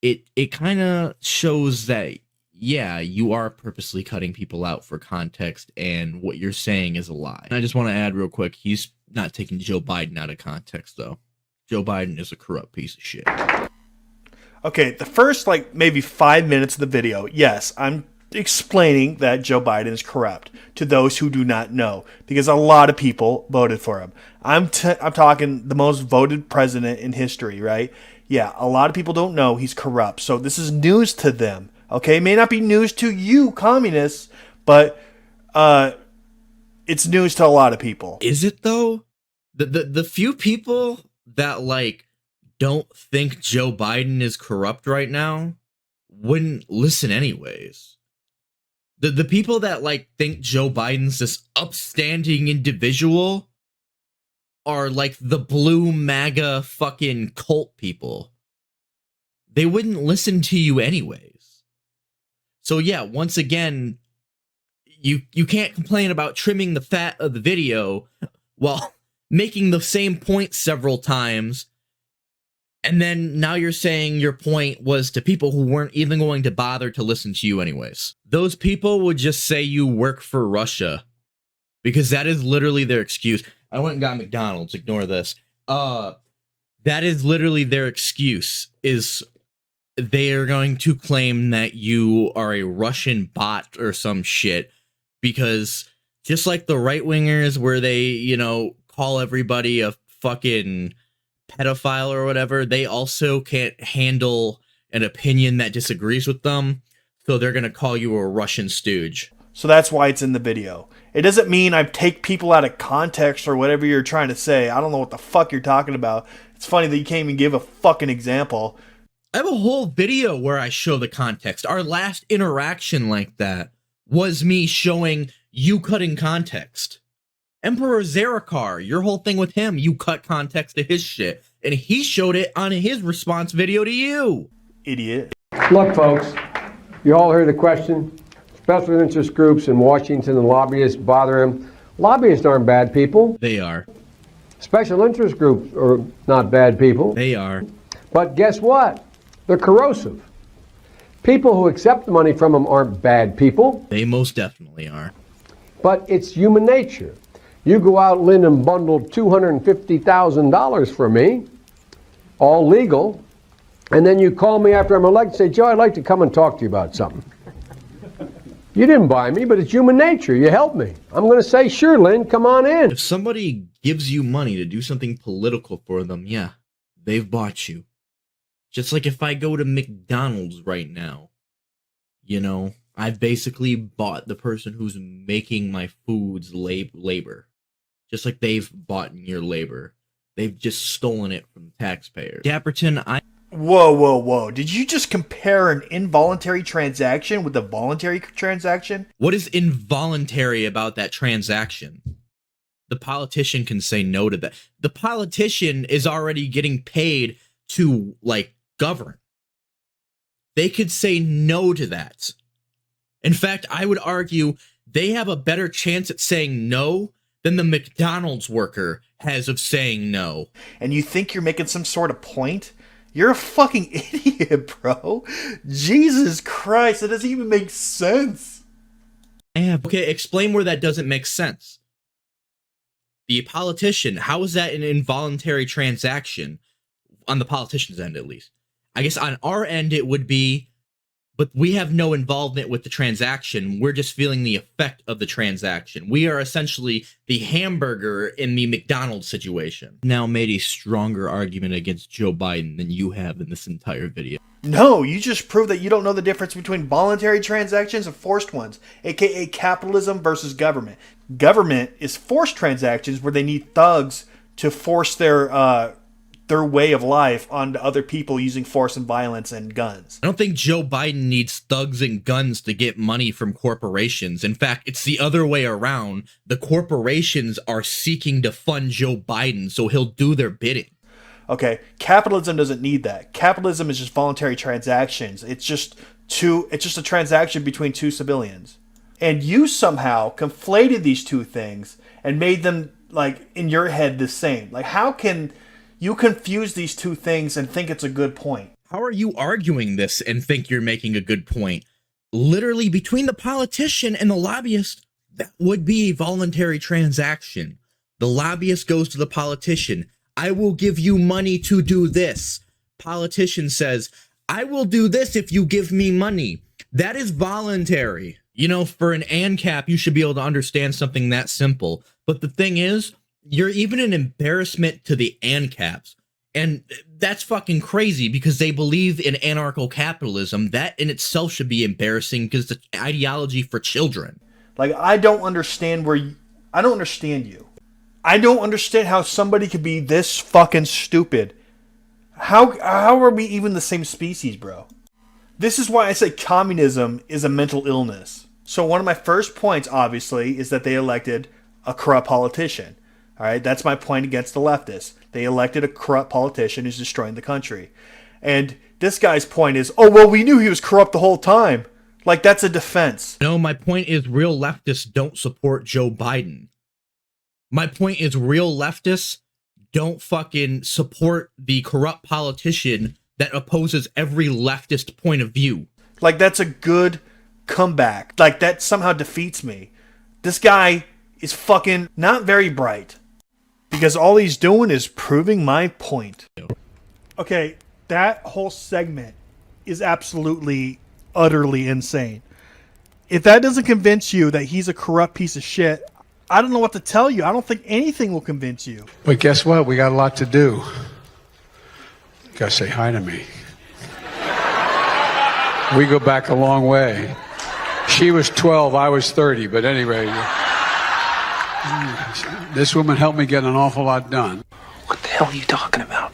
it kind of shows that, yeah, you are purposely cutting people out for context, and what you're saying is a lie. And I just want to add real quick, he's not taking Joe Biden out of context, though. Joe Biden is a corrupt piece of shit. Okay, the first, maybe 5 minutes of the video, yes, I'm explaining that Joe Biden is corrupt to those who do not know, because a lot of people voted for him. I'm talking the most voted president in history, right? Yeah, a lot of people don't know he's corrupt, so this is news to them. Okay, it may not be news to you, communists, but it's news to a lot of people. Is it though? The few people that don't think Joe Biden is corrupt right now wouldn't listen anyways. The people that think Joe Biden's this upstanding individual are the blue MAGA fucking cult people. They wouldn't listen to you anyways. So yeah, once again, you can't complain about trimming the fat of the video while making the same point several times And then now you're saying your point was to people who weren't even going to bother to listen to you anyways. Those people would just say you work for Russia. Because that is literally their excuse. I went and got McDonald's, ignore this. That is literally their excuse, is they are going to claim that you are a Russian bot or some shit. Because just like the right-wingers where they, you know, call everybody a fucking pedophile or whatever, they also can't handle an opinion that disagrees with them, so they're gonna call you a Russian stooge. So that's why it's in the video. It doesn't mean I take people out of context or whatever you're trying to say. I don't know what the fuck you're talking about. It's funny that you can't even give a fucking example. I have a whole video where I show the context. Our last interaction like that was me showing you cutting context. Emperor Zarakar, your whole thing with him, you cut context to his shit, and he showed it on his response video to you. Idiot. Look, folks, you all heard the question. Special interest groups in Washington and lobbyists bother him. Lobbyists aren't bad people. They are. Special interest groups are not bad people. They are. But guess what? They're corrosive. People who accept money from them aren't bad people. They most definitely are. But it's human nature. You go out, Lynn, and bundle $250,000 for me, all legal, and then you call me after I'm elected and say, Joe, I'd like to come and talk to you about something. You didn't buy me, but it's human nature. You helped me. I'm going to say, sure, Lynn, come on in. If somebody gives you money to do something political for them, yeah, they've bought you. Just like if I go to McDonald's right now, you know, I've basically bought the person who's making my food's labor. Just like they've bought your labor. They've just stolen it from taxpayers. Dapperton, Whoa, whoa, whoa. Did you just compare an involuntary transaction with a voluntary transaction? What is involuntary about that transaction? The politician can say no to that. The politician is already getting paid to, like, govern. They could say no to that. In fact, I would argue they have a better chance at saying no than the McDonald's worker has of saying no. And you think you're making some sort of point? You're a fucking idiot, bro. Jesus Christ, that doesn't even make sense. Okay, explain where that doesn't make sense. The politician, how is that an involuntary transaction? On the politician's end, at least. I guess on our end it would be, but we have no involvement with the transaction. We're just feeling the effect of the transaction. We are essentially the hamburger in the McDonald's situation. Now made a stronger argument against Joe Biden than you have in this entire video. No, you just proved that you don't know the difference between voluntary transactions and forced ones, aka capitalism versus government. Government is forced transactions where they need thugs to force their way of life onto other people using force and violence and guns. I don't think Joe Biden needs thugs and guns to get money from corporations. In fact, it's the other way around. The corporations are seeking to fund Joe Biden, so he'll do their bidding. Okay, capitalism doesn't need that. Capitalism is just voluntary transactions. It's just a transaction between two civilians. And you somehow conflated these two things and made them, like, in your head the same. Like, how can you confuse these two things and think it's a good point? How are you arguing this and think you're making a good point? Literally, between the politician and the lobbyist, that would be a voluntary transaction. The lobbyist goes to the politician. I will give you money to do this. Politician says, I will do this if you give me money. That is voluntary. You know, for an ANCAP, you should be able to understand something that simple. But the thing is, you're even an embarrassment to the ANCAPs. And that's fucking crazy because they believe in anarcho-capitalism. That in itself should be embarrassing because it's an ideology for children. Like, I don't understand I don't understand you. I don't understand how somebody could be this fucking stupid. How are we even the same species, bro? This is why I say communism is a mental illness. So one of my first points, obviously, is that they elected a corrupt politician. All right, that's my point against the leftists. They elected a corrupt politician who's destroying the country. And this guy's point is, oh, well, we knew he was corrupt the whole time. Like, that's a defense. No, my point is real leftists don't support Joe Biden. My point is real leftists don't fucking support the corrupt politician that opposes every leftist point of view. Like, that's a good comeback. Like, that somehow defeats me. This guy is fucking not very bright. Because all he's doing is proving my point. Okay, that whole segment is absolutely, utterly insane. If that doesn't convince you that he's a corrupt piece of shit, I don't know what to tell you. I don't think anything will convince you. But guess what? We got a lot to do. You gotta say hi to me. We go back a long way. She was 12, I was 30, but anyway, this woman helped me get an awful lot done. What the hell are you talking about?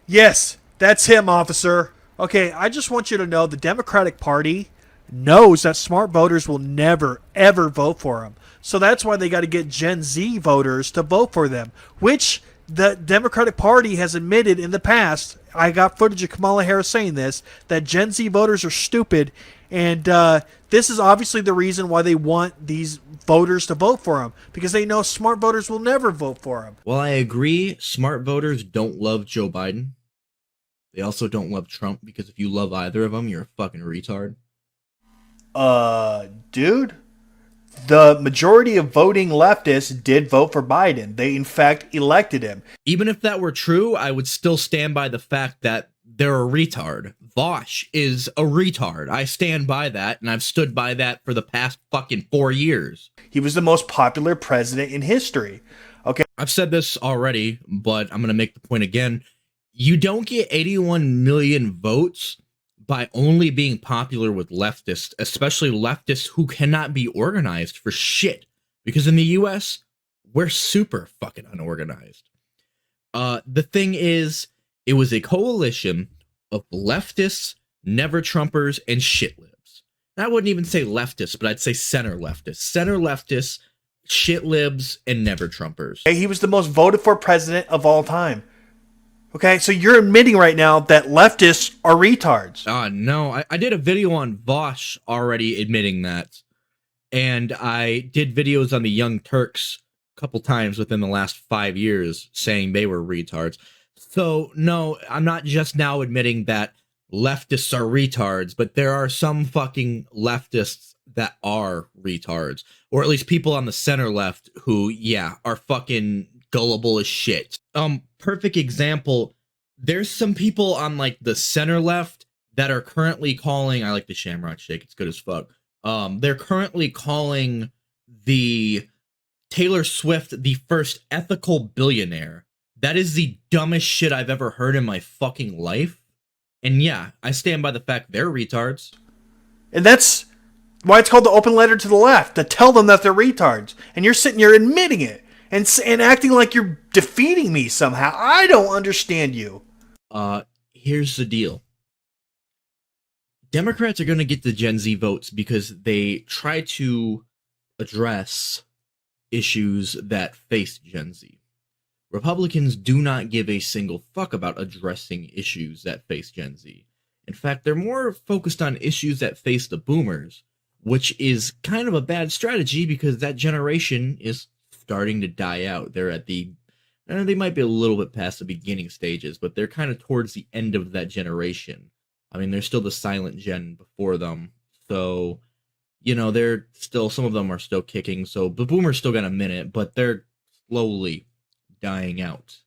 Yes, that's him, officer. Okay, I just want you to know the Democratic Party knows that smart voters will never, ever vote for him. So that's why they got to get Gen Z voters to vote for them, which the Democratic Party has admitted in the past. I got footage of Kamala Harris saying this, that Gen Z voters are stupid, and this is obviously the reason why they want these voters to vote for him, because they know smart voters will never vote for him. Well, I agree, smart voters don't love Joe Biden. They also don't love Trump, because if you love either of them, you're a fucking retard. Dude, the majority of voting leftists did vote for Biden. They, in fact, elected him. Even if that were true, I would still stand by the fact that they're a retard. Vosh is a retard. I stand by that, and I've stood by that for the past fucking 4 years. He was the most popular president in history. Okay. I've said this already, but I'm going to make the point again. You don't get 81 million votes by only being popular with leftists, especially leftists who cannot be organized for shit. Because in the US, we're super fucking unorganized. The thing is, it was a coalition of leftists, never-Trumpers, and shit-libs. And I wouldn't even say leftists, but I'd say center-leftists. Center-leftists, shit-libs, and never-Trumpers. He was the most voted for president of all time. Okay, so you're admitting right now that leftists are retards. No, I did a video on Vosh already admitting that. And I did videos on the Young Turks a couple times within the last 5 years saying they were retards. So, no, I'm not just now admitting that leftists are retards, but there are some fucking leftists that are retards. Or at least people on the center left who, yeah, are fucking gullible as shit. Perfect example, there's some people on, like, the center left that are currently calling, I like the Shamrock Shake, it's good as fuck. They're currently calling the Taylor Swift the first ethical billionaire. That is the dumbest shit I've ever heard in my fucking life. And yeah, I stand by the fact they're retards. And that's why it's called the open letter to the left, to tell them that they're retards. And you're sitting here admitting it and acting like you're defeating me somehow. I don't understand you. Here's the deal. Democrats are going to get the Gen Z votes because they try to address issues that face Gen Z. Republicans do not give a single fuck about addressing issues that face Gen Z. In fact, they're more focused on issues that face the boomers, which is kind of a bad strategy because that generation is starting to die out. They're at the, they might be a little bit past the beginning stages, but they're kind of towards the end of that generation. I mean, they're still the silent gen before them. So, you know, they're still, some of them are still kicking. So the boomers still got a minute, but they're slowly dying out.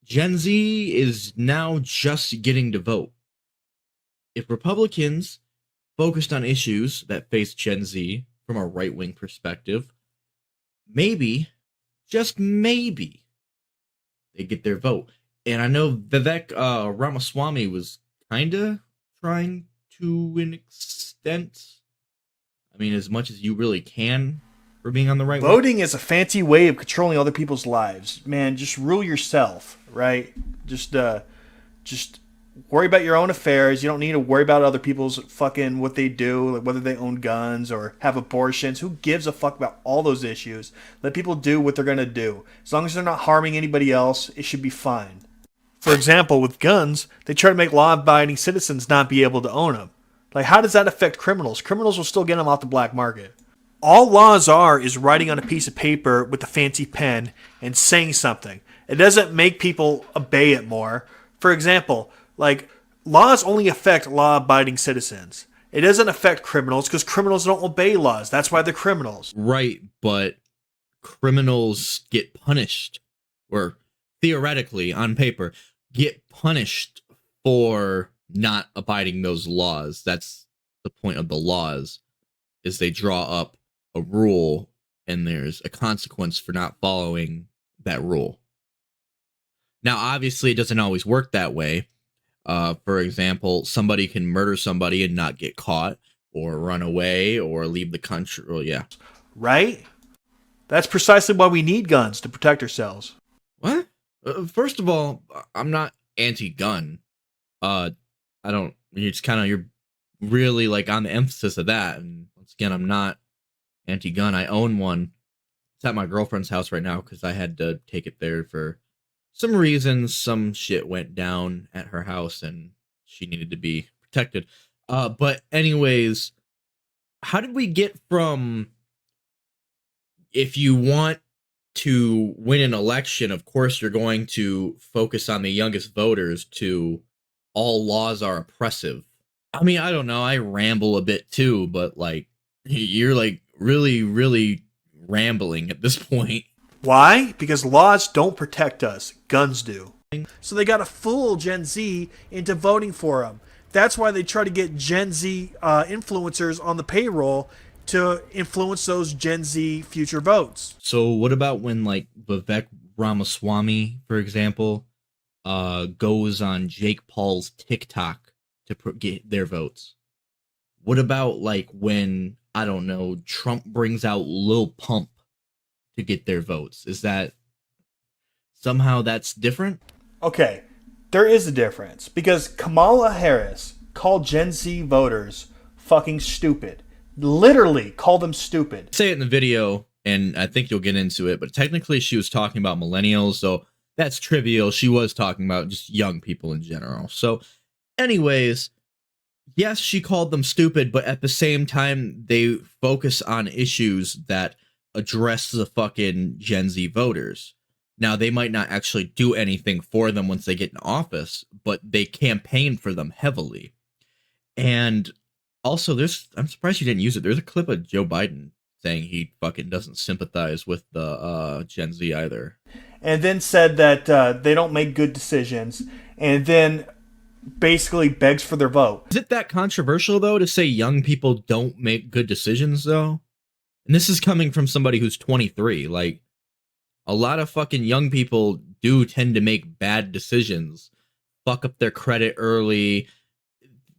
Gen Z is now just getting to vote. If Republicans focused on issues that face Gen Z from a right-wing perspective, maybe, just maybe, they get their vote. And I know Vivek Ramaswamy was kind of trying to an extent. I mean, as much as you really can for being on the right. Voting is a fancy way of controlling other people's lives. Man, just rule yourself, right? Just worry about your own affairs. You don't need to worry about other people's fucking what they do, like whether they own guns or have abortions. Who gives a fuck about all those issues? Let people do what they're going to do. As long as they're not harming anybody else, it should be fine. For example, with guns, they try to make law-abiding citizens not be able to own them. Like, how does that affect criminals? Criminals will still get them off the black market. All laws are is writing on a piece of paper with a fancy pen and saying something. It doesn't make people obey it more. For example, like, laws only affect law-abiding citizens. It doesn't affect criminals because criminals don't obey laws. That's why they're criminals. Right, but criminals get punished, or theoretically, on paper, get punished for not abiding those laws. That's the point of the laws, is they draw up a rule and there's a consequence for not following that rule. Now, obviously, it doesn't always work that way. For example, somebody can murder somebody and not get caught, or run away, or leave the country. Well, yeah. Right? That's precisely why we need guns, to protect ourselves. What? First of all, I'm not anti-gun. I don't. You're really like on the emphasis of that. And once again, I'm not anti-gun. I own one. It's at my girlfriend's house right now because I had to take it there for some reasons. Some shit went down at her house and she needed to be protected. But anyways, how did we get from, if you want to win an election, of course you're going to focus on the youngest voters, to all laws are oppressive? I mean, I don't know, I ramble a bit too, but like, you're like really, really rambling at this point. Why? Because laws don't protect us. Guns do. So they got to fool Gen Z into voting for them. That's why they try to get Gen Z influencers on the payroll to influence those Gen Z future votes. So what about when, like, Vivek Ramaswamy, for example, goes on Jake Paul's TikTok to get their votes? What about, like, when, I don't know, Trump brings out Lil Pump to get their votes? Is that somehow that's different? Okay, there is a difference, because Kamala Harris called Gen Z voters fucking stupid. Literally called them stupid. Say it in the video, and I think you'll get into it, but technically she was talking about millennials, so that's trivial. She was talking about just young people in general. So anyways, yes, she called them stupid, but at the same time, they focus on issues that address the fucking Gen Z voters. Now, they might not actually do anything for them once they get in office, but they campaign for them heavily. And also, I'm surprised you didn't use it. There's a clip of Joe Biden saying he fucking doesn't sympathize with the Gen Z either. And then said that they don't make good decisions, and then basically begs for their vote. Is it that controversial, though, to say young people don't make good decisions, though? And this is coming from somebody who's 23. Like, a lot of fucking young people do tend to make bad decisions, fuck up their credit early.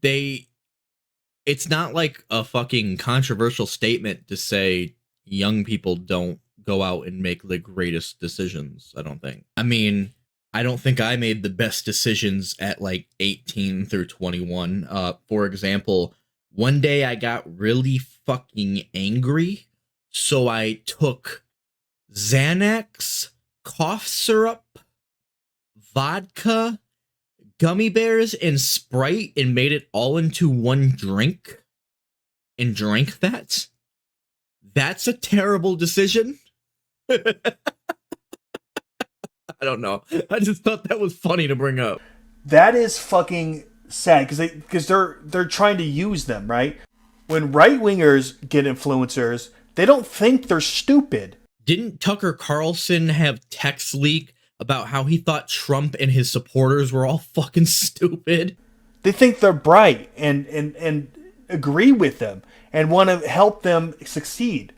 It's not like a fucking controversial statement to say young people don't go out and make the greatest decisions, I don't think. I mean, I don't think I made the best decisions at like 18 through 21. For example, one day I got really fucking angry, so I took Xanax, cough syrup, vodka, gummy bears, and Sprite, and made it all into one drink and drank that. That's a terrible decision. I don't know. I just thought that was funny to bring up. That is fucking sad, because they're trying to use them, right? When right-wingers get influencers, they don't think they're stupid. Didn't Tucker Carlson have text leak about how he thought Trump and his supporters were all fucking stupid? They think they're bright and agree with them and want to help them succeed.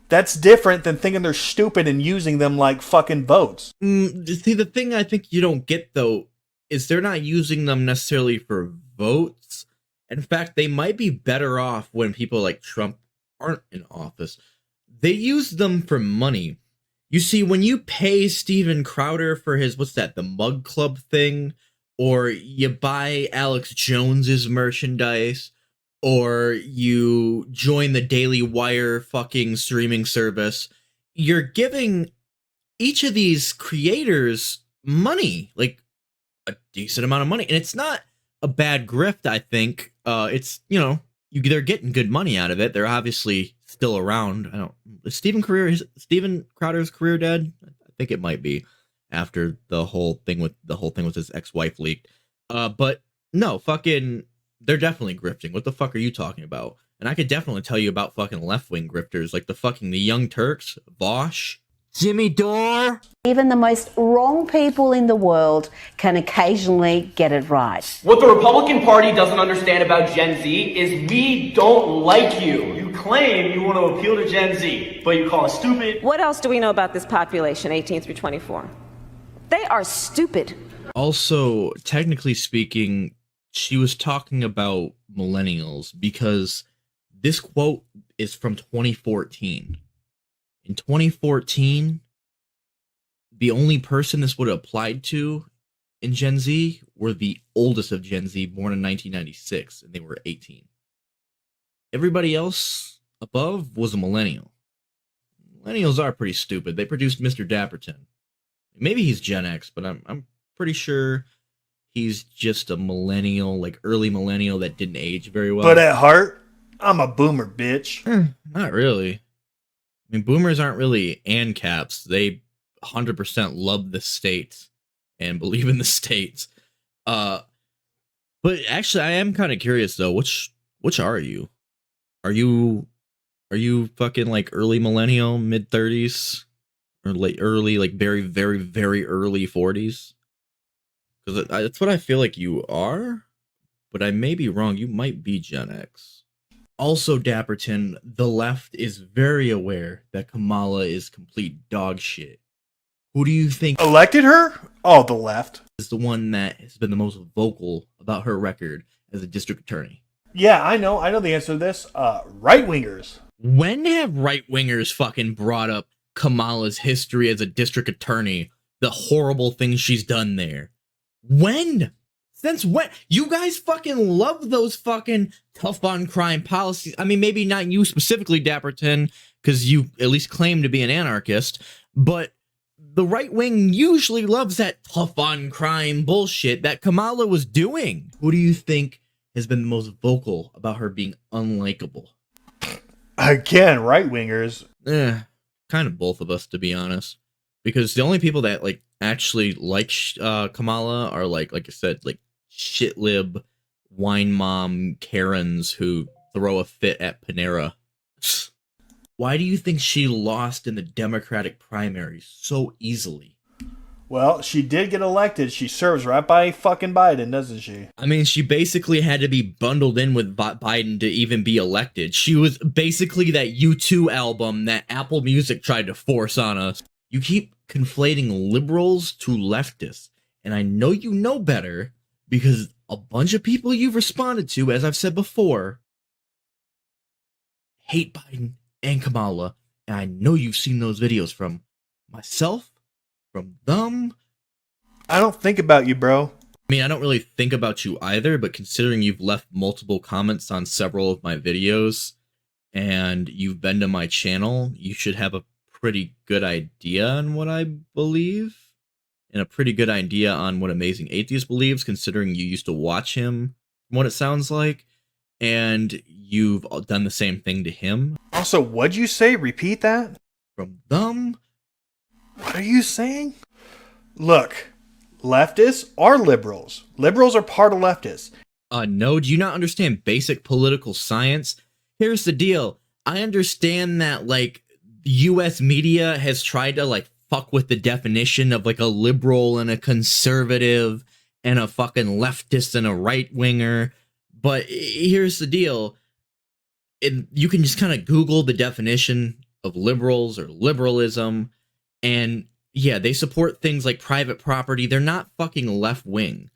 That's different than thinking they're stupid and using them like fucking votes. See, the thing I think you don't get, though, is they're not using them necessarily for votes. In fact, they might be better off when people like Trump aren't in office. They use them for money. You see, when you pay Steven Crowder for his, the Mug Club thing, or you buy Alex Jones's merchandise, or you join the Daily Wire fucking streaming service, you're giving each of these creators money, like a decent amount of money. And it's not a bad grift, I think. It's, they're getting good money out of it. They're obviously still around. I don't. Is Steven Crowder's career dead? I think it might be after the whole thing with his ex-wife leaked. But no, fucking, they're definitely grifting. What the fuck are you talking about? And I could definitely tell you about fucking left-wing grifters like the Young Turks, Vosh, Jimmy Dore. Even the most wrong people in the world can occasionally get it right. What the Republican Party doesn't understand about Gen Z is we don't like you. You claim you want to appeal to Gen Z, but you call us stupid. What else do we know about this population, 18 through 24? They are stupid. Also, technically speaking, she was talking about millennials because this quote is from 2014. In 2014, the only person this would have applied to in Gen Z were the oldest of Gen Z, born in 1996, and they were 18. Everybody else above was a millennial. Millennials are pretty stupid. They produced Mr. Dapperton. Maybe he's Gen X, but I'm pretty sure he's just a millennial, like early millennial that didn't age very well. But at heart, I'm a boomer, bitch. Not really. I mean, boomers aren't really ANCAPs. They 100% love the state and believe in the state. But actually, I am kind of curious though. Which are you? Are you fucking like early millennial, mid 30s, or early, like very, very, very early 40s? Because that's what I feel like you are. But I may be wrong. You might be Gen X. Also, Dapperton, the left is very aware that Kamala is complete dog shit. Who do you think elected her? Oh, the left is the one that has been the most vocal about her record as a district attorney? Yeah, I know the answer to this. Right-wingers. When have right-wingers fucking brought up Kamala's history as a district attorney, the horrible things she's done there? When? Since when? You guys fucking love those fucking tough on crime policies. I mean, maybe not you specifically, Dapperton, because you at least claim to be an anarchist, but the right wing usually loves that tough on crime bullshit that Kamala was doing. Who do you think has been the most vocal about her being unlikable? Again, right-wingers. Kind of both of us, to be honest. Because the only people that like actually like Kamala are like I said, like shit lib, wine mom Karens who throw a fit at Panera. Why do you think she lost in the Democratic primaries so easily? Well, she did get elected. She serves right by fucking Biden, doesn't she? I mean, she basically had to be bundled in with Biden to even be elected. She was basically that U2 album that Apple Music tried to force on us. You keep conflating liberals to leftists, and I know you know better because a bunch of people you've responded to, as I've said before, hate Biden and Kamala, and I know you've seen those videos from myself, from them. I don't think about you, bro. I mean, I don't really think about you either, but considering you've left multiple comments on several of my videos, and you've been to my channel, you should have a pretty good idea on what I believe, and a pretty good idea on what Amazing Atheist believes, considering you used to watch him, from what it sounds like, and you've done the same thing to him. Also, what'd you say? Repeat that? From them? What are you saying? Look, leftists are liberals. Liberals are part of leftists. No, do you not understand basic political science? Here's the deal. I understand that, like, the U.S. media has tried to, like, fuck with the definition of, like, a liberal and a conservative and a fucking leftist and a right-winger. But here's the deal. You can just kind of Google the definition of liberals or liberalism, and yeah, they support things like private property. They're not fucking left-wing.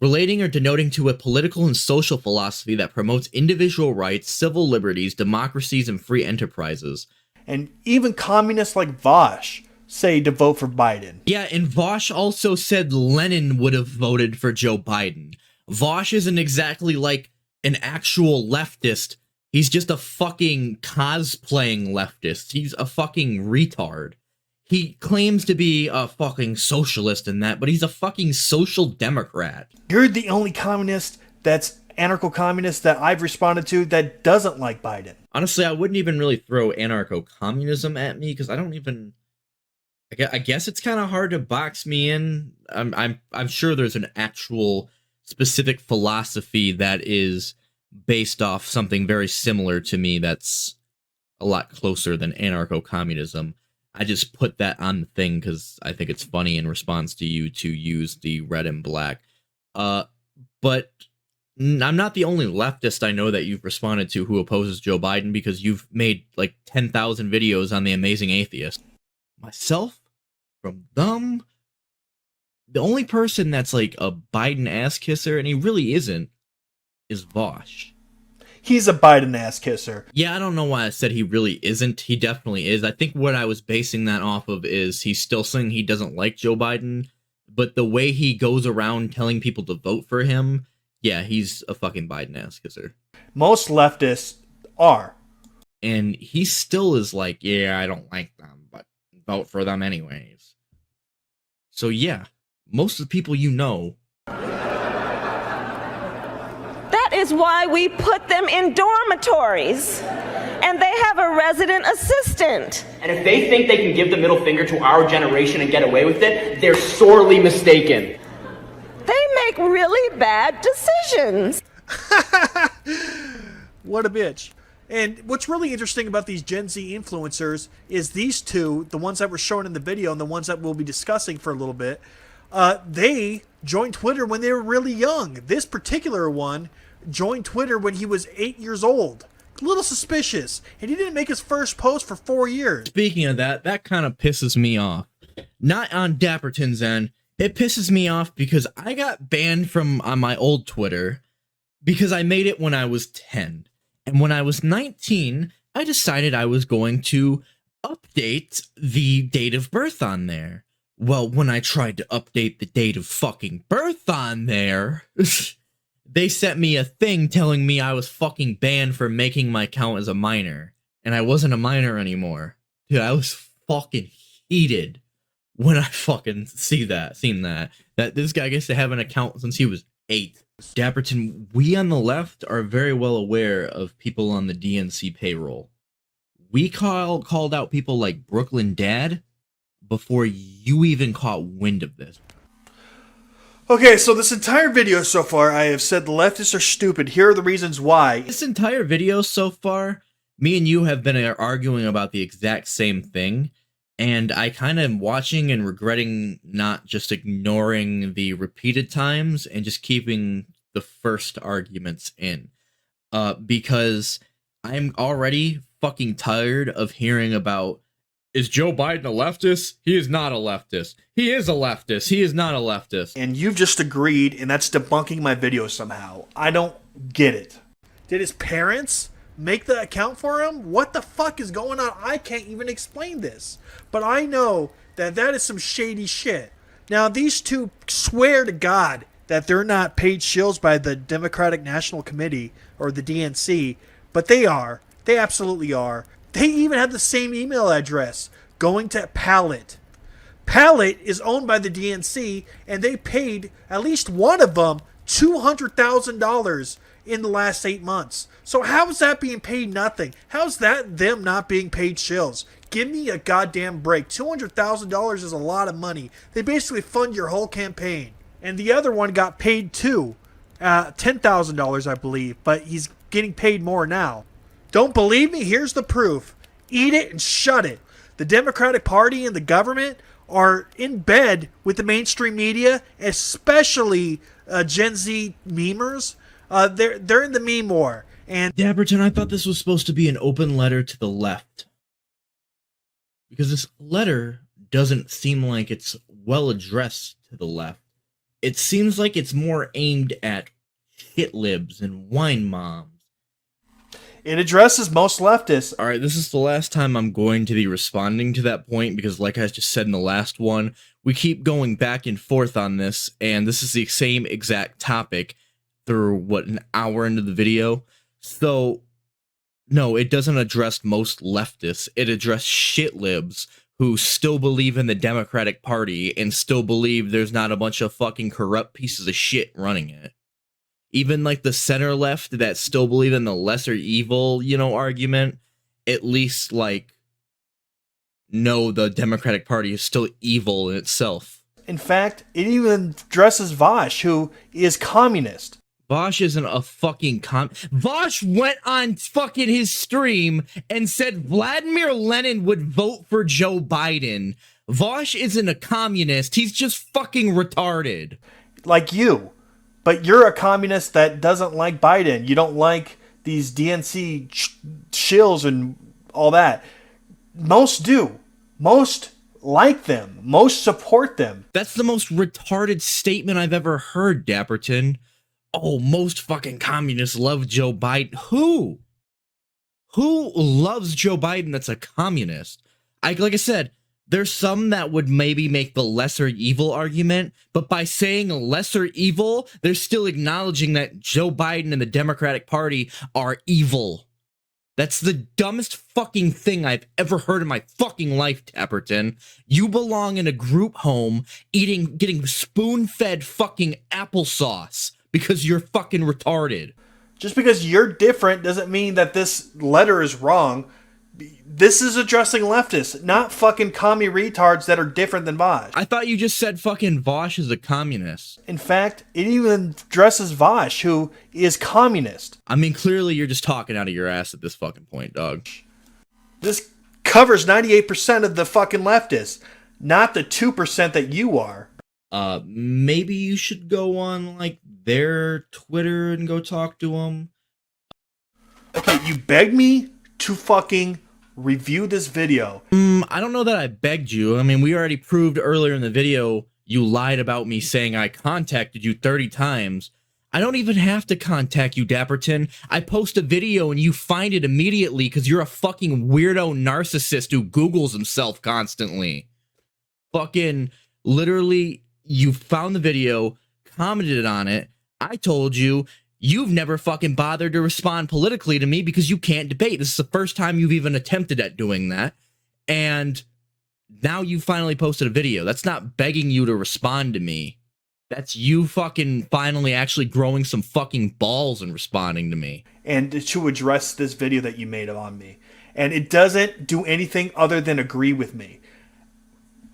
Relating or denoting to a political and social philosophy that promotes individual rights, civil liberties, democracies, and free enterprises. And even communists like Vosh say to vote for Biden. Yeah, and Vosh also said Lenin would have voted for Joe Biden. Vosh isn't exactly like an actual leftist. He's just a fucking cosplaying leftist. He's a fucking retard. He claims to be a fucking socialist in that, but he's a fucking social democrat. You're the only communist that's anarcho-communist that I've responded to that doesn't like Biden. Honestly, I wouldn't even really throw anarcho-communism at me because I don't even. I guess it's kind of hard to box me in. I'm sure there's an actual specific philosophy that is based off something very similar to me that's a lot closer than anarcho-communism. I just put that on the thing because I think it's funny in response to you to use the red and black. But I'm not the only leftist I know that you've responded to who opposes Joe Biden because you've made like 10,000 videos on the Amazing Atheist. Myself, from them, the only person that's like a Biden ass kisser, and he really isn't, is Vosh. He's a Biden ass kisser. Yeah, I don't know why I said he really isn't. He definitely is. I think what I was basing that off of is he's still saying he doesn't like Joe Biden, but the way he goes around telling people to vote for him, yeah, he's a fucking Biden ass kisser. Most leftists are. And he still is like, yeah, I don't like them, but vote for them anyways. So yeah, most of the people you know. That is why we put them in dormitories. And they have a resident assistant. And if they think they can give the middle finger to our generation and get away with it, they're sorely mistaken. They make really bad decisions. What a bitch. And what's really interesting about these Gen Z influencers is these two, the ones that were shown in the video and the ones that we'll be discussing for a little bit, they joined Twitter when they were really young. This particular one joined Twitter when he was 8 years old. A little suspicious. And he didn't make his first post for 4 years. Speaking of that, that kind of pisses me off. Not on Dapperton's end. It pisses me off because I got banned from on my old Twitter because I made it when I was 10. And when I was 19, I decided I was going to update the date of birth on there. Well, when I tried to update the date of fucking birth on there, they sent me a thing telling me I was fucking banned for making my account as a minor. And I wasn't a minor anymore. Dude, I was fucking heated when I fucking seen that this guy gets to have an account since he was 8. Dapperton, we on the left are very well aware of people on the DNC payroll. We called out people like Brooklyn Dad before you even caught wind of this. Okay, so this entire video so far, I have said the leftists are stupid. Here are the reasons why. This entire video so far, me and you have been arguing about the exact same thing. And I kind of am watching and regretting not just ignoring the repeated times and just keeping the first arguments in. Because I'm already fucking tired of hearing about, is Joe Biden a leftist? He is not a leftist. He is a leftist. He is not a leftist. And you've just agreed, and that's debunking my video somehow. I don't get it. Did his parents make the account for him? What the fuck is going on? I can't even explain this. But I know that that is some shady shit. Now, these two swear to God that they're not paid shills by the Democratic National Committee or the DNC, but they are. They absolutely are. They even have the same email address going to Pallet. Pallet is owned by the DNC, and they paid at least one of them $200,000 in the last 8 months. So how is that being paid nothing? How's that them not being paid shills? Give me a goddamn break. $200,000 is a lot of money. They basically fund your whole campaign. And the other one got paid too. $10,000, I believe, but he's getting paid more now. Don't believe me? Here's the proof. Eat it and shut it. The Democratic Party and the government are in bed with the mainstream media, especially Gen Z memers. They're in the meme war. And Dapperton, I thought this was supposed to be an open letter to the left. Because this letter doesn't seem like it's well addressed to the left. It seems like it's more aimed at shit libs and wine moms. It addresses most leftists. Alright, this is the last time I'm going to be responding to that point because like I just said in the last one, we keep going back and forth on this, and this is the same exact topic through, an hour into the video? So, no, it doesn't address most leftists. It addressed shit libs who still believe in the Democratic Party and still believe there's not a bunch of fucking corrupt pieces of shit running it. even like the center left that still believe in the lesser evil, argument, at least like know the Democratic Party is still evil in itself. In fact, it even addresses Vosh, who is communist. Vosh isn't a fucking Vosh went on fucking his stream and said Vladimir Lenin would vote for Joe Biden. Vosh isn't a communist. He's just fucking retarded. Like you. But you're a communist that doesn't like Biden. You don't like these DNC shills and all that. Most do. Most like them. Most support them. That's the most retarded statement I've ever heard, Dapperton. Oh, most fucking communists love Joe Biden. Who? Who loves Joe Biden that's a communist? Like I said, there's some that would maybe make the lesser evil argument, but by saying lesser evil, they're still acknowledging that Joe Biden and the Democratic Party are evil. That's the dumbest fucking thing I've ever heard in my fucking life, Dapperton. You belong in a group home getting spoon-fed fucking applesauce because you're fucking retarded. Just because you're different doesn't mean that this letter is wrong. This is addressing leftists, not fucking commie retards that are different than Vosh. I thought you just said fucking Vosh is a communist. In fact, it even addresses Vosh, who is communist. I mean, clearly you're just talking out of your ass at this fucking point, dog. This covers 98% of the fucking leftists, not the 2% that you are. Maybe you should go on, like, their Twitter and go talk to them. Okay, you begged me to fucking review this video. I don't know that I begged you. I mean, we already proved earlier in the video you lied about me saying I contacted you 30 times. I don't even have to contact you, Dapperton. I post a video and you find it immediately because you're a fucking weirdo narcissist who Googles himself constantly. Fucking literally, you found the video, commented on it. I told you, you've never fucking bothered to respond politically to me because you can't debate. This is the first time you've even attempted at doing that. And now you finally posted a video. That's not begging you to respond to me. That's you fucking finally actually growing some fucking balls and responding to me. And to address this video that you made on me. And it doesn't do anything other than agree with me.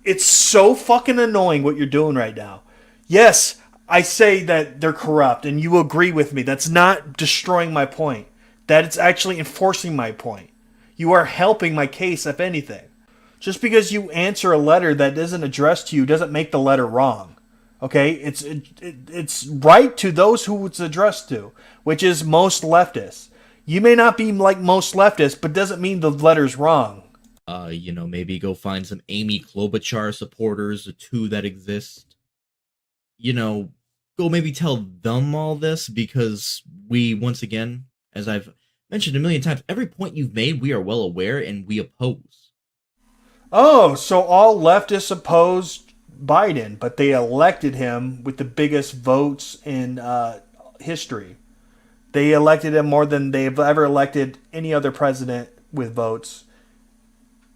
It's so fucking annoying what you're doing right now. Yes, I say that they're corrupt and you agree with me. That's not destroying my point. That it's actually enforcing my point. You are helping my case, if anything. Just because you answer a letter that isn't addressed to you doesn't make the letter wrong. Okay? It's right to those who it's addressed to, which is most leftists. You may not be like most leftists, but doesn't mean the letter's wrong. Maybe go find some Amy Klobuchar supporters, the two that exist. Go maybe tell them all this, because we, once again, as I've mentioned a million times, every point you've made, we are well aware and we oppose. Oh, so all leftists opposed Biden, but they elected him with the biggest votes in history. They elected him more than they've ever elected any other president with votes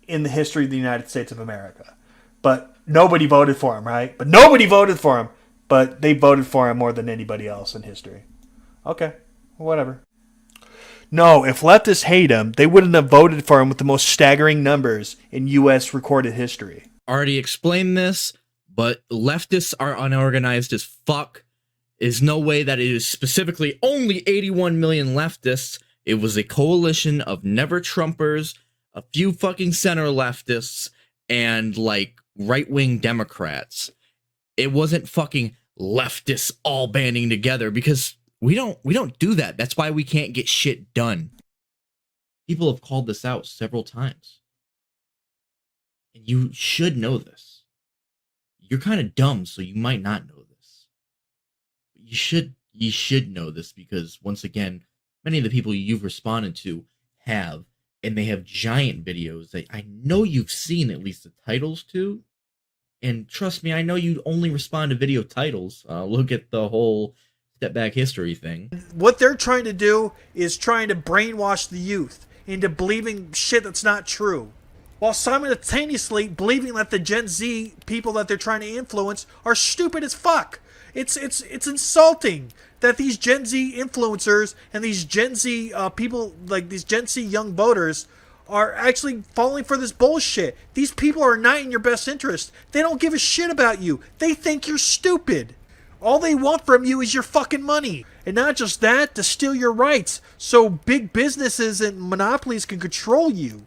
in the history of the United States of America. But nobody voted for him, right? But nobody voted for him. But they voted for him more than anybody else in history. Okay, whatever. No, if leftists hate him, they wouldn't have voted for him with the most staggering numbers in U.S. recorded history. Already explained this, but leftists are unorganized as fuck. There's no way that it is specifically only 81 million leftists. It was a coalition of never-Trumpers, a few fucking center leftists, and, like, right-wing Democrats. It wasn't fucking leftists all banding together, because we don't do that. That's why we can't get shit done. People have called this out several times. And you should know this. You're kind of dumb, so you might not know this. But you should know this, because once again, many of the people you've responded to have, and they have giant videos that I know you've seen at least the titles to. And trust me, I know you only respond to video titles. Look at the whole Step Back History thing. What they're trying to do is trying to brainwash the youth into believing shit that's not true, while simultaneously believing that the Gen Z people that they're trying to influence are stupid as fuck. It's insulting that these Gen Z influencers and these Gen Z people, like these Gen Z young voters, are actually falling for this bullshit. These people are not in your best interest. They don't give a shit about you. They think you're stupid. All they want from you is your fucking money. And not just that, to steal your rights so big businesses and monopolies can control you.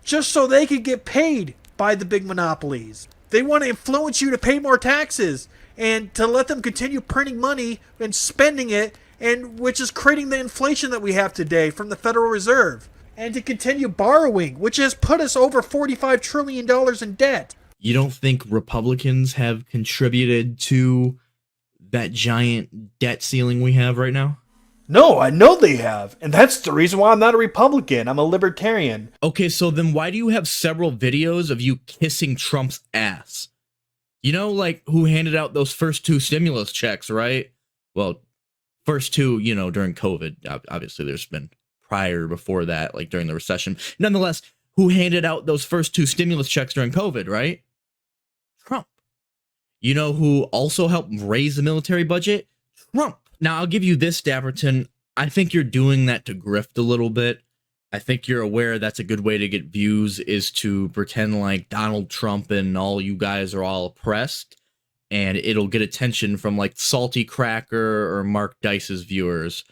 Just so they can get paid by the big monopolies. They want to influence you to pay more taxes and to let them continue printing money and spending it, and which is creating the inflation that we have today from the Federal Reserve. And to continue borrowing, which has put us over $45 trillion in debt. You don't think Republicans have contributed to that giant debt ceiling we have right now? No, I know they have. And that's the reason why I'm not a Republican. I'm a libertarian. Okay, so then why do you have several videos of you kissing Trump's ass? You know, like, who handed out those first 2 stimulus checks, right? Well, first 2, you know, during COVID. Obviously, there's been prior before that, like during the recession. Nonetheless, who handed out those first 2 stimulus checks during COVID, right? Trump. You know who also helped raise the military budget? Trump. Now, I'll give you this, Dapperton. I think you're doing that to grift a little bit. I think you're aware that's a good way to get views, is to pretend like Donald Trump and all you guys are all oppressed, and it'll get attention from like Salty Cracker or Mark Dice's viewers.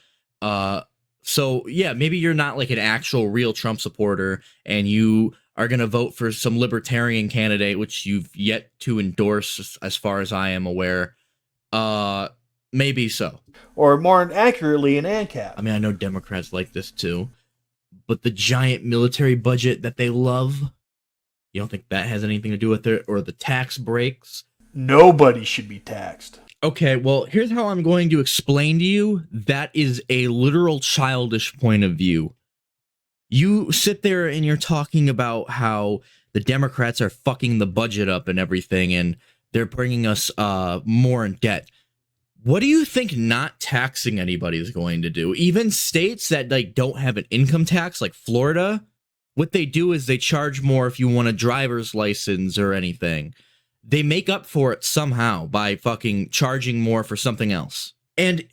So, yeah, maybe you're not like an actual real Trump supporter, and you are going to vote for some libertarian candidate, which you've yet to endorse as far as I am aware. Maybe so. Or more accurately, an ANCAP. I mean, I know Democrats like this too, but the giant military budget that they love, you don't think that has anything to do with it? Or the tax breaks? Nobody should be taxed. Okay, well, here's how I'm going to explain to you. That is a literal childish point of view. You sit there and you're talking about how the Democrats are fucking the budget up and everything, and they're bringing us more in debt. What do you think not taxing anybody is going to do? Even states that like don't have an income tax, like Florida, what they do is they charge more if you want a driver's license or anything. They make up for it somehow by fucking charging more for something else. And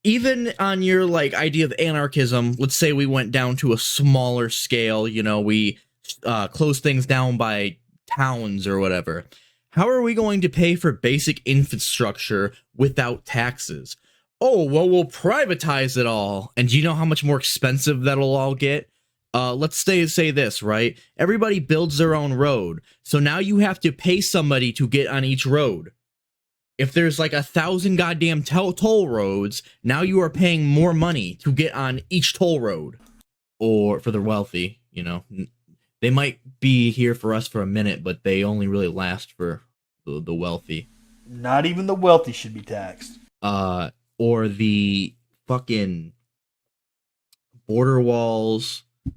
even on your like idea of anarchism, let's say we went down to a smaller scale, you know, we close things down by towns or whatever. How are we going to pay for basic infrastructure without taxes? Oh, well, we'll privatize it all. And do you know how much more expensive that'll all get? Let's say this, right? Everybody builds their own road. So now you have to pay somebody to get on each road. If there's like 1,000 goddamn toll roads, now you are paying more money to get on each toll road. Or for the wealthy, you know. They might be here for us for a minute, but they only really last for the wealthy. Not even the wealthy should be taxed. Or the fucking border walls. I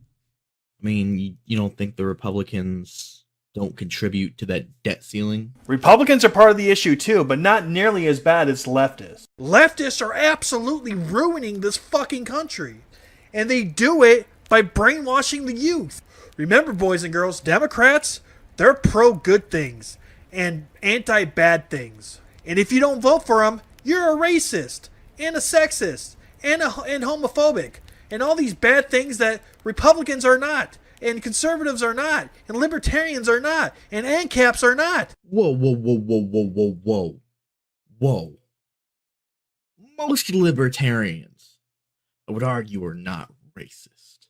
mean, you don't think the Republicans don't contribute to that debt ceiling? Republicans are part of the issue too, but not nearly as bad as leftists. Leftists are absolutely ruining this fucking country. And they do it by brainwashing the youth. Remember, boys and girls, Democrats, they're pro-good things and anti-bad things. And if you don't vote for them, you're a racist and a sexist and homophobic and all these bad things that Republicans are not, and conservatives are not, and libertarians are not, and ANCAPs are not. Whoa. Most libertarians, I would argue, are not racist.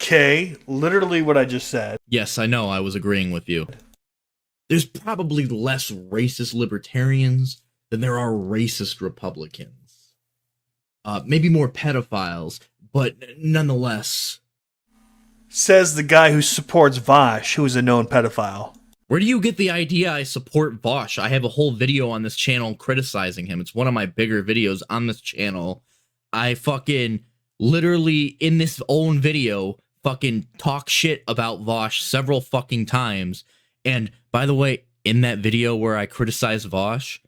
Okay, literally what I just said. Yes, I know, I was agreeing with you. There's probably less racist libertarians than there are racist Republicans. Maybe more pedophiles, but nonetheless. Says the guy who supports Vosh, who is a known pedophile. Where do you get the idea I support Vosh? I have a whole video on this channel criticizing him. It's one of my bigger videos on this channel. I fucking literally, in this own video, fucking talk shit about Vosh several fucking times. And by the way, in that video where I criticize Vosh,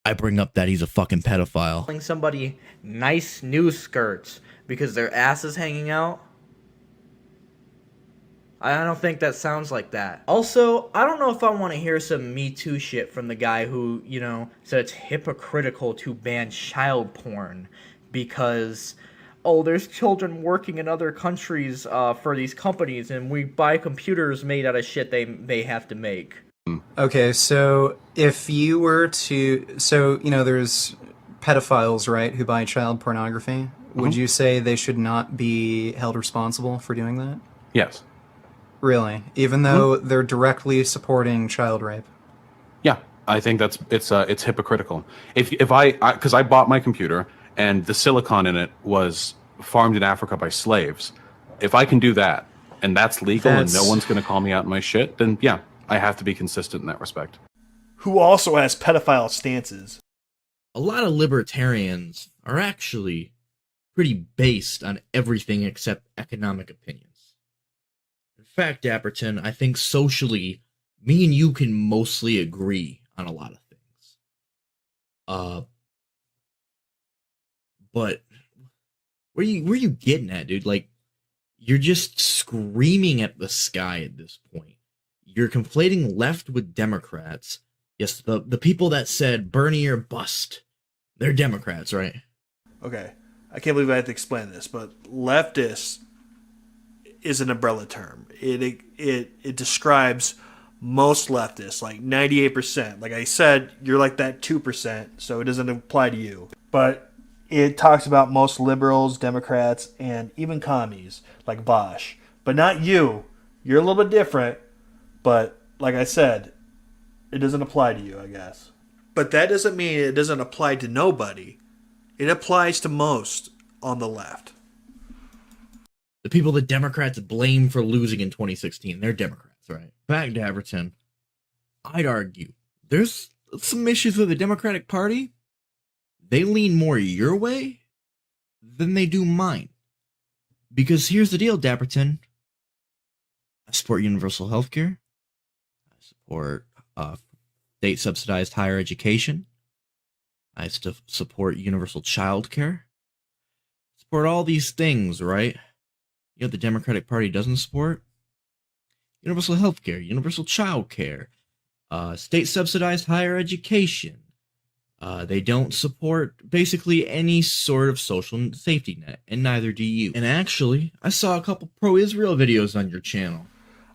I bring up that he's a fucking pedophile. Telling somebody nice new skirts because their ass is hanging out. I don't think that sounds like that. Also, I don't know if I want to hear some Me Too shit from the guy who, said it's hypocritical to ban child porn because, oh, there's children working in other countries for these companies, and we buy computers made out of shit they have to make. Okay, so if you were to... So, there's pedophiles, right, who buy child pornography. Would you say they should not be held responsible for doing that? Yes. Really? Even though they're directly supporting child rape? Yeah, I think it's hypocritical. If I bought my computer and the silicon in it was farmed in Africa by slaves, if I can do that and that's legal and no one's going to call me out on my shit, then yeah, I have to be consistent in that respect. Who also has pedophile stances. A lot of libertarians are actually pretty based on everything except economic opinions. In fact, Dapperton, I think socially, me and you can mostly agree on a lot of things. But where you getting at, dude? Like, you're just screaming at the sky at this point. You're conflating left with Democrats. Yes, the people that said Bernie or bust, they're Democrats, right? Okay, I can't believe I have to explain this, but leftist is an umbrella term. It describes most leftists, like 98%. Like I said, you're like that 2%, so it doesn't apply to you. But it talks about most liberals, Democrats, and even commies, like Bosch. But not you. You're a little bit different, but like I said, it doesn't apply to you, I guess. But that doesn't mean it doesn't apply to nobody. It applies to most on the left. The people the Democrats blame for losing in 2016, they're Democrats, right? Back to Dapperton, I'd argue there's some issues with the Democratic Party. They lean more your way than they do mine. Because here's the deal, Dapperton. I support universal health care. I support state-subsidized higher education. I support universal child care. Support all these things, right? You know what the Democratic Party doesn't support? Universal health care, universal child care, state-subsidized higher education. They don't support basically any sort of social safety net, and neither do you. And actually, I saw a couple pro-Israel videos on your channel.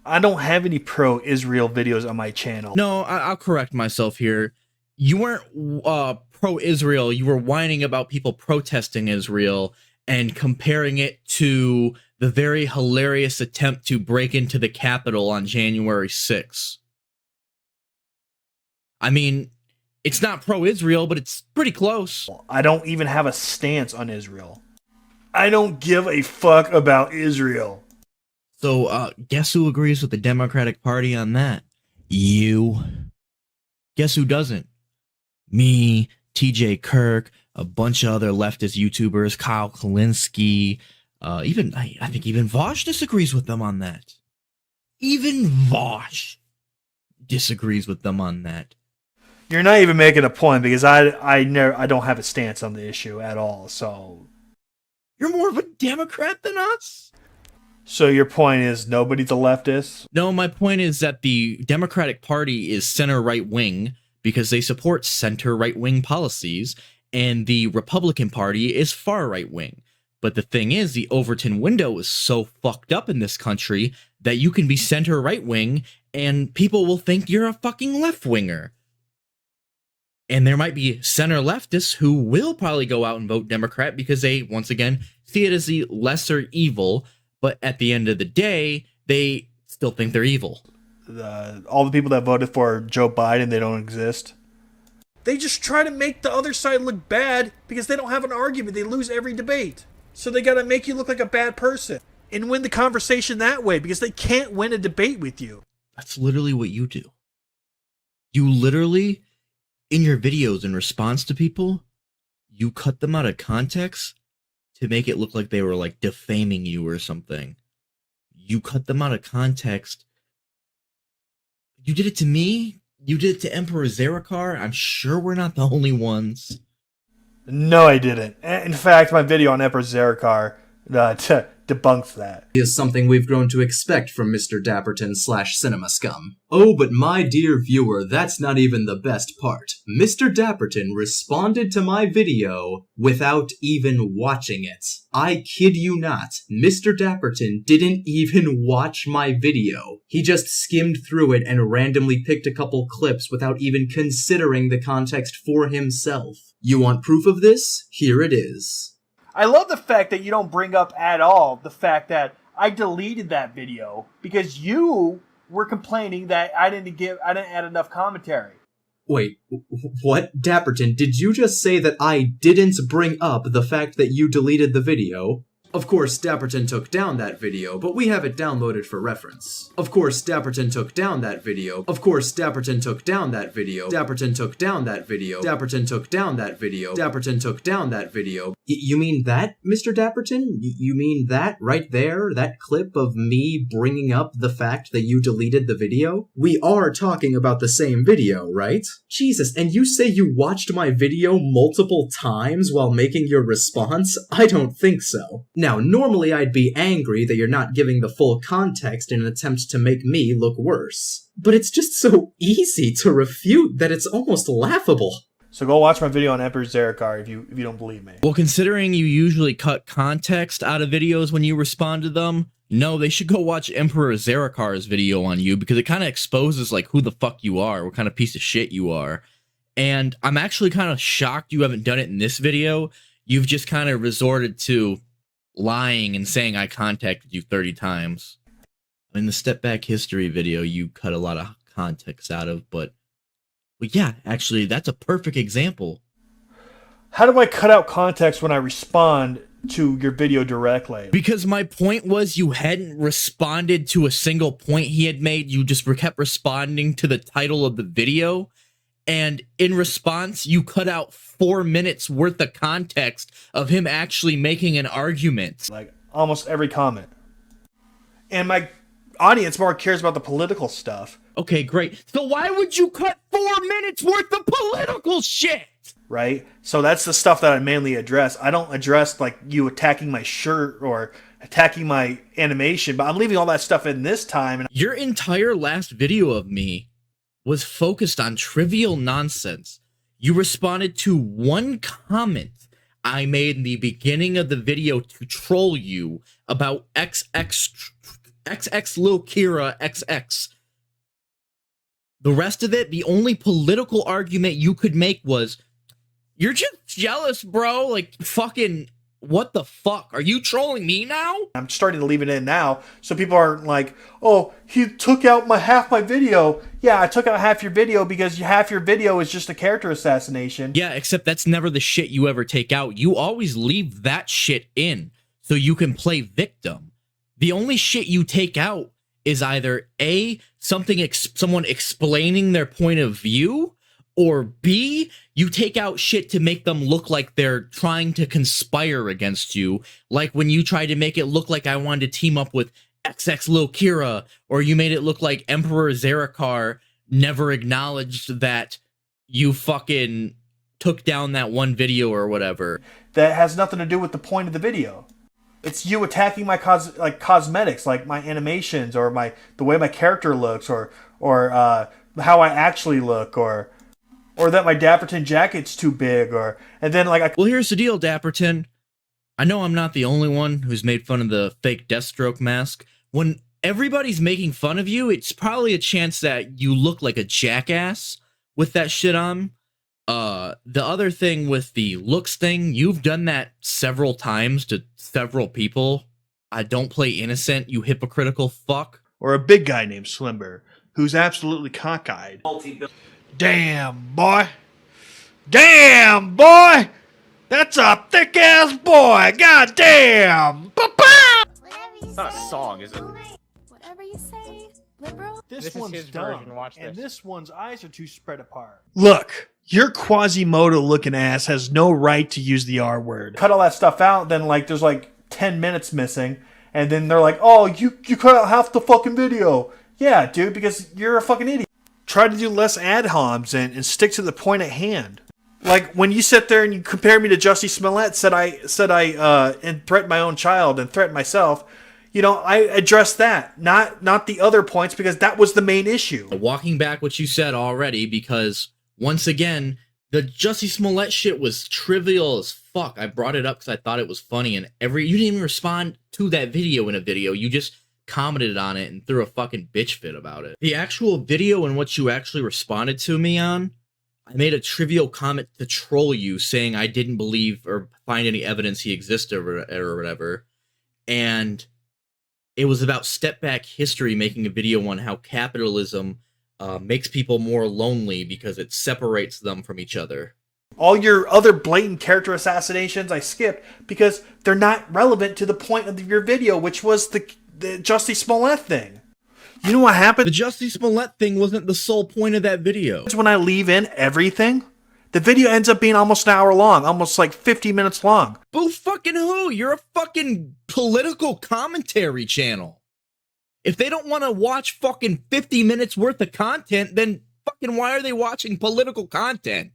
I don't have any pro-Israel videos on my channel. No, I'll correct myself here. You weren't pro-Israel. You were whining about people protesting Israel and comparing it to the very hilarious attempt to break into the Capitol on January 6th. I mean, it's not pro-Israel, but it's pretty close. I don't even have a stance on Israel. I don't give a fuck about Israel. So, guess who agrees with the Democratic Party on that? You. Guess who doesn't? Me, TJ Kirk, a bunch of other leftist YouTubers, Kyle Kalinske, I think even Vosh disagrees with them on that. Even Vosh disagrees with them on that. You're not even making a point because I don't have a stance on the issue at all. So you're more of a Democrat than us? So your point is nobody's a leftist? No, my point is that the Democratic Party is center right wing because they support center right wing policies, and the Republican Party is far right wing. But the thing is, the Overton window is so fucked up in this country that you can be center right wing and people will think you're a fucking left winger. And there might be center leftists who will probably go out and vote Democrat because they, once again, see it as the lesser evil. But at the end of the day, they still think they're evil. All the people that voted for Joe Biden, they don't exist. They just try to make the other side look bad because they don't have an argument. They lose every debate. So they got to make you look like a bad person and win the conversation that way because they can't win a debate with you. That's literally what you do. You literally, in your videos in response to people, you cut them out of context to make it look like they were like defaming you or something. You cut them out of context. You did it to me. You did it to Emperor Zarakar. I'm sure we're not the only ones. No, I didn't. In fact, my video on Emperor Zarakar debunks that. Is something we've grown to expect from Mr. Dapperton/Cinema Scum. Oh, but my dear viewer, that's not even the best part. Mr. Dapperton responded to my video without even watching it. I kid you not, Mr. Dapperton didn't even watch my video. He just skimmed through it and randomly picked a couple clips without even considering the context for himself. You want proof of this? Here it is. I love the fact that you don't bring up at all the fact that I deleted that video because you were complaining that I didn't add enough commentary. Wait, what? Dapperton, did you just say that I didn't bring up the fact that you deleted the video? Of course, Dapperton took down that video, but we have it downloaded for reference. Of course, Dapperton took down that video. Of course, Dapperton took down that video. Dapperton took down that video. Dapperton took down that video. Dapperton took down that video. You mean that, Mr. Dapperton? You mean that right there? That clip of me bringing up the fact that you deleted the video? We are talking about the same video, right? Jesus, and you say you watched my video multiple times while making your response? I don't think so. Now, normally I'd be angry that you're not giving the full context in an attempt to make me look worse. But it's just so easy to refute that it's almost laughable. So go watch my video on Emperor Zerikar if you don't believe me. Well, considering you usually cut context out of videos when you respond to them, no, they should go watch Emperor Zerikar's video on you because it kind of exposes like who the fuck you are, what kind of piece of shit you are. And I'm actually kind of shocked you haven't done it in this video. You've just kind of resorted to lying and saying I contacted you 30 times. In the Step Back History video, you cut a lot of context out of, but yeah, actually, that's a perfect example. How do I cut out context when I respond to your video directly? Because my point was you hadn't responded to a single point he had made. You just kept responding to the title of the video. And in response, you cut out 4 minutes worth of context of him actually making an argument. Like almost every comment. And my audience more cares about the political stuff. Okay, great. So why would you cut 4 minutes worth of political shit? Right? So that's the stuff that I mainly address. I don't address like you attacking my shirt or attacking my animation, but I'm leaving all that stuff in this time. And your entire last video of me was focused on trivial nonsense. You responded to one comment I made in the beginning of the video to troll you about XX Lil Kira XX. The rest of it, the only political argument you could make was, you're just jealous, bro. Like, fucking, what the fuck? Are you trolling me now? I'm starting to leave it in now, so people aren't like, oh, he took out half my video. Yeah, I took out half your video because half your video is just a character assassination. Yeah, except that's never the shit you ever take out. You always leave that shit in so you can play victim. The only shit you take out is either A, someone explaining their point of view, or B, you take out shit to make them look like they're trying to conspire against you. Like when you tried to make it look like I wanted to team up with XX Lil Kira, or you made it look like Emperor Zerikar never acknowledged that you fucking took down that one video or whatever. That has nothing to do with the point of the video. It's you attacking my cosmetics, like my animations, or the way my character looks, or how I actually look, or that my Dapperton jacket's too big, and then well, here's the deal, Dapperton. I know I'm not the only one who's made fun of the fake Deathstroke mask. When everybody's making fun of you, it's probably a chance that you look like a jackass with that shit on. The other thing with the looks thing, you've done that several times to several people. I don't play innocent, you hypocritical fuck. Or a big guy named Slimber, who's absolutely cockeyed. Damn, boy. Damn, boy. That's a thick-ass boy. God damn. It's not a song, is it? Whatever you say, liberal. This is one's his dumb, version. Watch and this. this one's eyes are too spread apart. Look, your Quasimodo-looking ass has no right to use the R word. Cut all that stuff out, then there's 10 minutes missing, and then they're like, oh, you cut out half the fucking video. Yeah, dude, because you're a fucking idiot. Try to do less ad homs and stick to the point at hand. Like when you sit there and you compare me to Jussie Smollett, said I and threatened my own child and threatened myself. You know, I addressed that, not the other points, because that was the main issue. Walking back what you said already, because once again, the Jussie Smollett shit was trivial as fuck. I brought it up because I thought it was funny, and you didn't even respond to that video in a video. You just commented on it and threw a fucking bitch fit about it. The actual video and what you actually responded to me on, I made a trivial comment to troll you, saying I didn't believe or find any evidence he existed or whatever, and it was about step back history, making a video on how capitalism makes people more lonely because it separates them from each other. All your other blatant character assassinations I skipped because they're not relevant to the point of your video, which was the Jussie Smollett thing. You know what happened? The Jussie Smollett thing wasn't the sole point of that video. When I leave in everything, the video ends up being almost an hour long, almost like 50 minutes long. Boo fucking who? You're a fucking political commentary channel. If they don't want to watch fucking 50 minutes worth of content, then fucking why are they watching political content?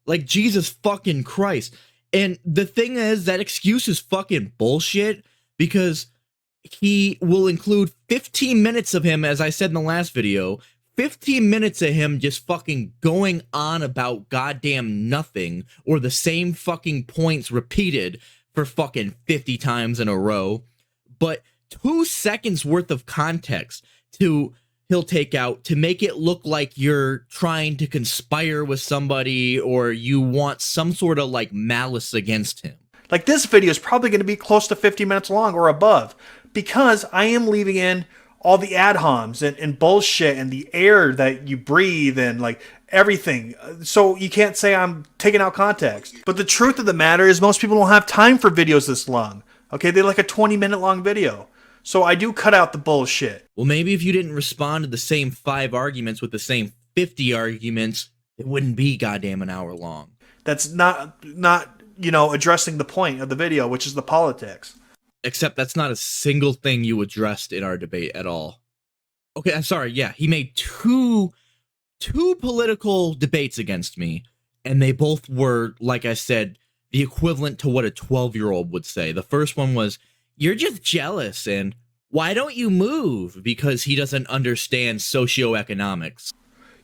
Like, Jesus fucking Christ. And the thing is, that excuse is fucking bullshit, because he will include 15 minutes of him, as I said in the last video, 15 minutes of him just fucking going on about goddamn nothing, or the same fucking points repeated for fucking 50 times in a row. But 2 seconds worth of context he'll take out to make it look like you're trying to conspire with somebody, or you want some sort of like malice against him. Like, this video is probably going to be close to 50 minutes long or above, because I am leaving in all the ad homs and bullshit and the air that you breathe and like everything. So you can't say I'm taking out context. But the truth of the matter is most people don't have time for videos this long. Okay, they like a 20-minute long video. So I do cut out the bullshit. Well, maybe if you didn't respond to the same 5 arguments with the same 50 arguments, it wouldn't be goddamn an hour long. That's not you know, addressing the point of the video, which is the politics. Except that's not a single thing you addressed in our debate at all. Okay, I'm sorry, yeah, he made two political debates against me, and they both were, like I said, the equivalent to what a 12-year-old would say. The first one was, "You're just jealous," and "Why don't you move?" because he doesn't understand socioeconomics.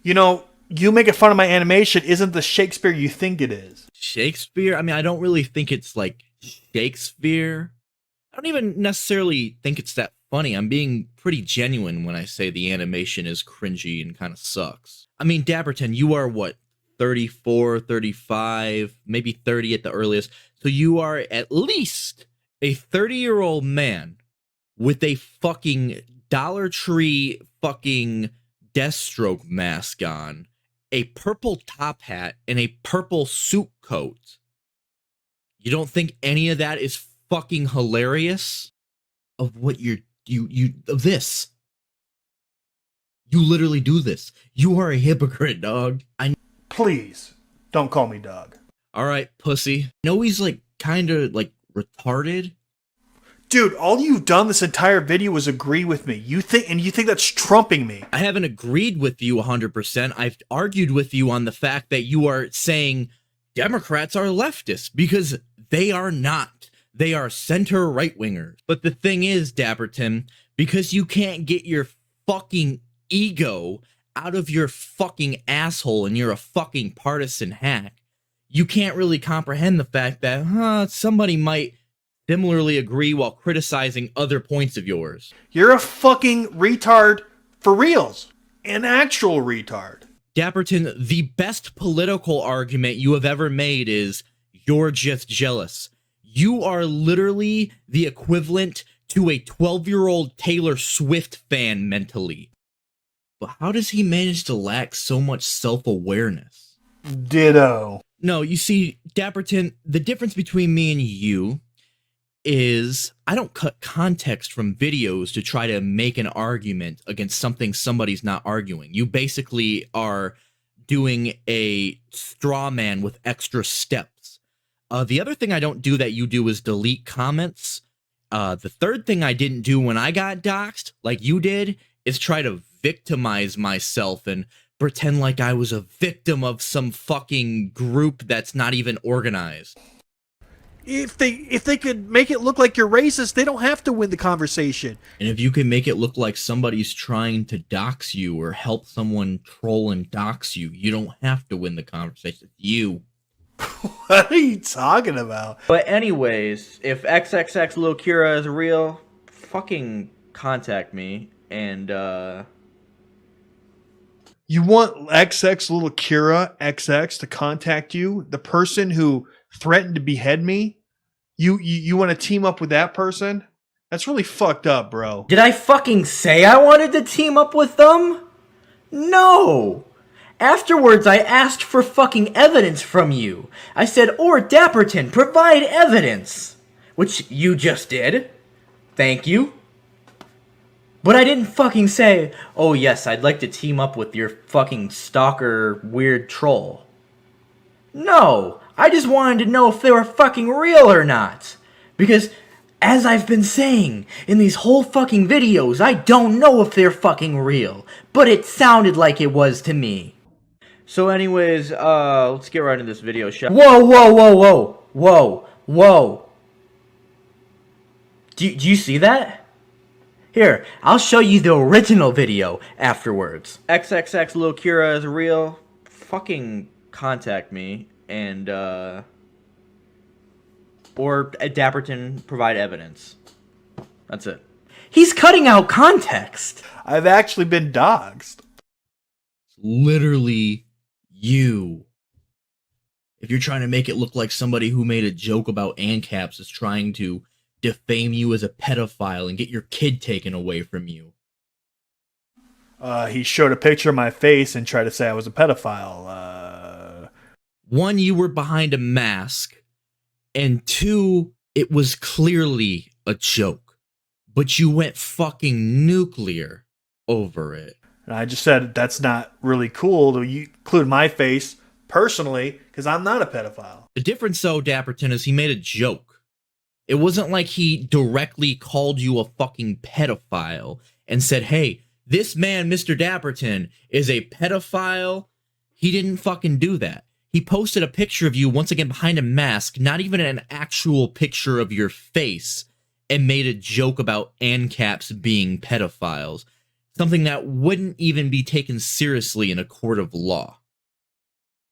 You know, you making fun of my animation isn't the Shakespeare you think it is. Shakespeare? I mean, I don't really think it's like Shakespeare. I don't even necessarily think it's that funny. I'm being pretty genuine when I say the animation is cringy and kind of sucks. I mean, Dapperton, you are what, 34, 35, maybe 30 at the earliest. So you are at least a 30-year-old man with a fucking Dollar Tree fucking Deathstroke mask on, a purple top hat, and a purple suit coat. You don't think any of that is fucking hilarious? Of what you this. You literally do this. You are a hypocrite, dog. Please, don't call me dog. Alright, pussy. No, he's like kind of like retarded. Dude, all you've done this entire video was agree with me. You think that's trumping me. I haven't agreed with you 100%. I've argued with you on the fact that you are saying Democrats are leftists, because they are not. They are center right-wingers. But the thing is, Dapperton, because you can't get your fucking ego out of your fucking asshole and you're a fucking partisan hack, you can't really comprehend the fact that, somebody might similarly agree while criticizing other points of yours. You're a fucking retard for reals. An actual retard. Dapperton, the best political argument you have ever made is, you're just jealous. You are literally the equivalent to a 12-year-old Taylor Swift fan mentally. But how does he manage to lack so much self-awareness? Ditto. No, you see, Dapperton, the difference between me and you is I don't cut context from videos to try to make an argument against something somebody's not arguing. You basically are doing a straw man with extra steps. The other thing I don't do that you do is delete comments. The third thing I didn't do when I got doxxed, like you did, is try to victimize myself and pretend like I was a victim of some fucking group that's not even organized. If they could make it look like you're racist, they don't have to win the conversation. And if you can make it look like somebody's trying to dox you or help someone troll and dox you, you don't have to win the conversation. You. What are you talking about? But anyways, if XXX Lil Kira is real, fucking contact me and You want XX Little Kira XX to contact you? The person who threatened to behead me? You want to team up with that person? That's really fucked up, bro. Did I fucking say I wanted to team up with them? No! Afterwards, I asked for fucking evidence from you. I said, or Dapperton, provide evidence. Which you just did. Thank you. But I didn't fucking say, oh yes, I'd like to team up with your fucking stalker weird troll. No, I just wanted to know if they were fucking real or not. Because, as I've been saying in these whole fucking videos, I don't know if they're fucking real. But it sounded like it was to me. So anyways, let's get right into this video, shall we? Whoa, whoa, whoa, whoa, whoa, whoa. Do you see that? Here, I'll show you the original video afterwards. XXX Lil Kira is real. Fucking contact me and, or Dapperton provide evidence. That's it. He's cutting out context. I've actually been doxxed. Literally you. If you're trying to make it look like somebody who made a joke about ANCAPs is trying to defame you as a pedophile and get your kid taken away from you. He showed a picture of my face and tried to say I was a pedophile. One, you were behind a mask, and two, it was clearly a joke. But you went fucking nuclear over it. And I just said that's not really cool to include my face personally, because I'm not a pedophile. The difference, though, Dapperton, is he made a joke. It wasn't like he directly called you a fucking pedophile and said, hey, this man, Mr. Dapperton, is a pedophile. He didn't fucking do that. He posted a picture of you, once again, behind a mask, not even an actual picture of your face, and made a joke about ANCAPs being pedophiles. Something that wouldn't even be taken seriously in a court of law.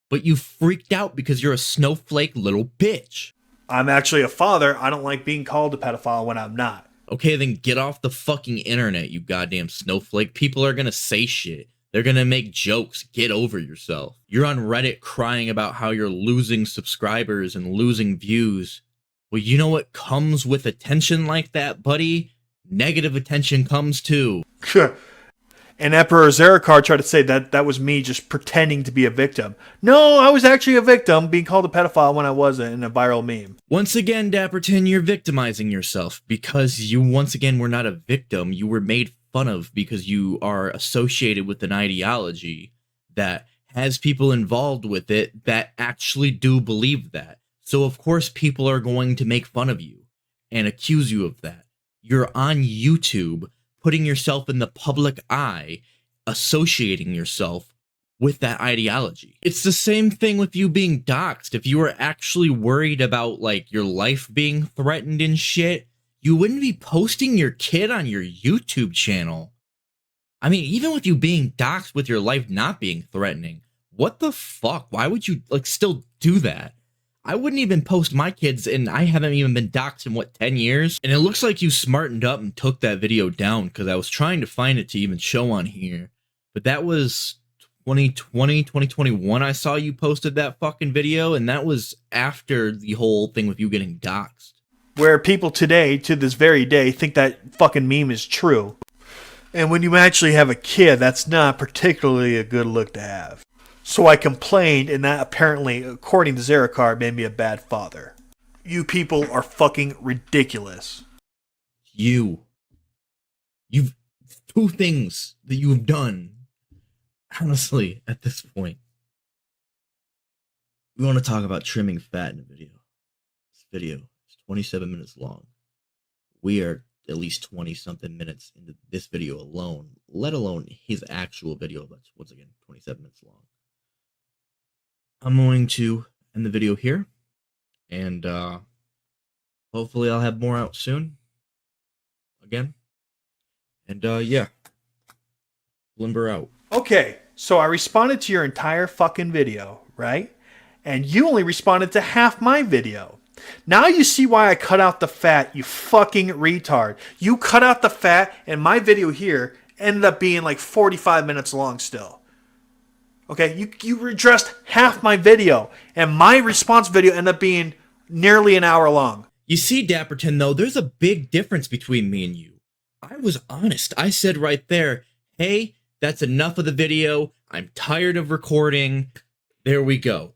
But you freaked out because you're a snowflake little bitch. I'm actually a father. I don't like being called a pedophile when I'm not. Okay, then get off the fucking internet, you goddamn snowflake. People are gonna say shit. They're gonna make jokes. Get over yourself. You're on Reddit crying about how you're losing subscribers and losing views. Well, you know what comes with attention like that, buddy? Negative attention comes too. And Emperor Zerikar tried to say that was me just pretending to be a victim. No, I was actually a victim, being called a pedophile when I wasn't, in a viral meme. Once again, Dapperton, you're victimizing yourself because you once again were not a victim. You were made fun of because you are associated with an ideology that has people involved with it that actually do believe that. So of course people are going to make fun of you and accuse you of that. You're on YouTube putting yourself in the public eye, associating yourself with that ideology. It's the same thing with you being doxxed. If you were actually worried about like your life being threatened and shit, you wouldn't be posting your kid on your YouTube channel. I mean, even with you being doxxed with your life not being threatening, what the fuck? Why would you like still do that? I wouldn't even post my kids, and I haven't even been doxxed in, what, 10 years? And it looks like you smartened up and took that video down, because I was trying to find it to even show on here. But that was 2020, 2021, I saw you posted that fucking video, and that was after the whole thing with you getting doxxed. Where people today, to this very day, think that fucking meme is true. And when you actually have a kid, that's not particularly a good look to have. So I complained, and that apparently, according to Zerikar, made me a bad father. You people are fucking ridiculous. You've two things that you've done, honestly, at this point. We want to talk about trimming fat in a video. This video is 27 minutes long. We are at least 20 something minutes into this video alone, let alone his actual video that's, once again, 27 minutes long. I'm going to end the video here, and hopefully I'll have more out soon again. And yeah, Limber out. Okay, so I responded to your entire fucking video, right? And you only responded to half my video. Now you see why I cut out the fat, you fucking retard. You cut out the fat, and my video here ended up being like 45 minutes long still. Okay, you addressed half my video, and my response video ended up being nearly an hour long. You see, Dapperton, though, there's a big difference between me and you. I was honest. I said right there, hey, that's enough of the video. I'm tired of recording. There we go.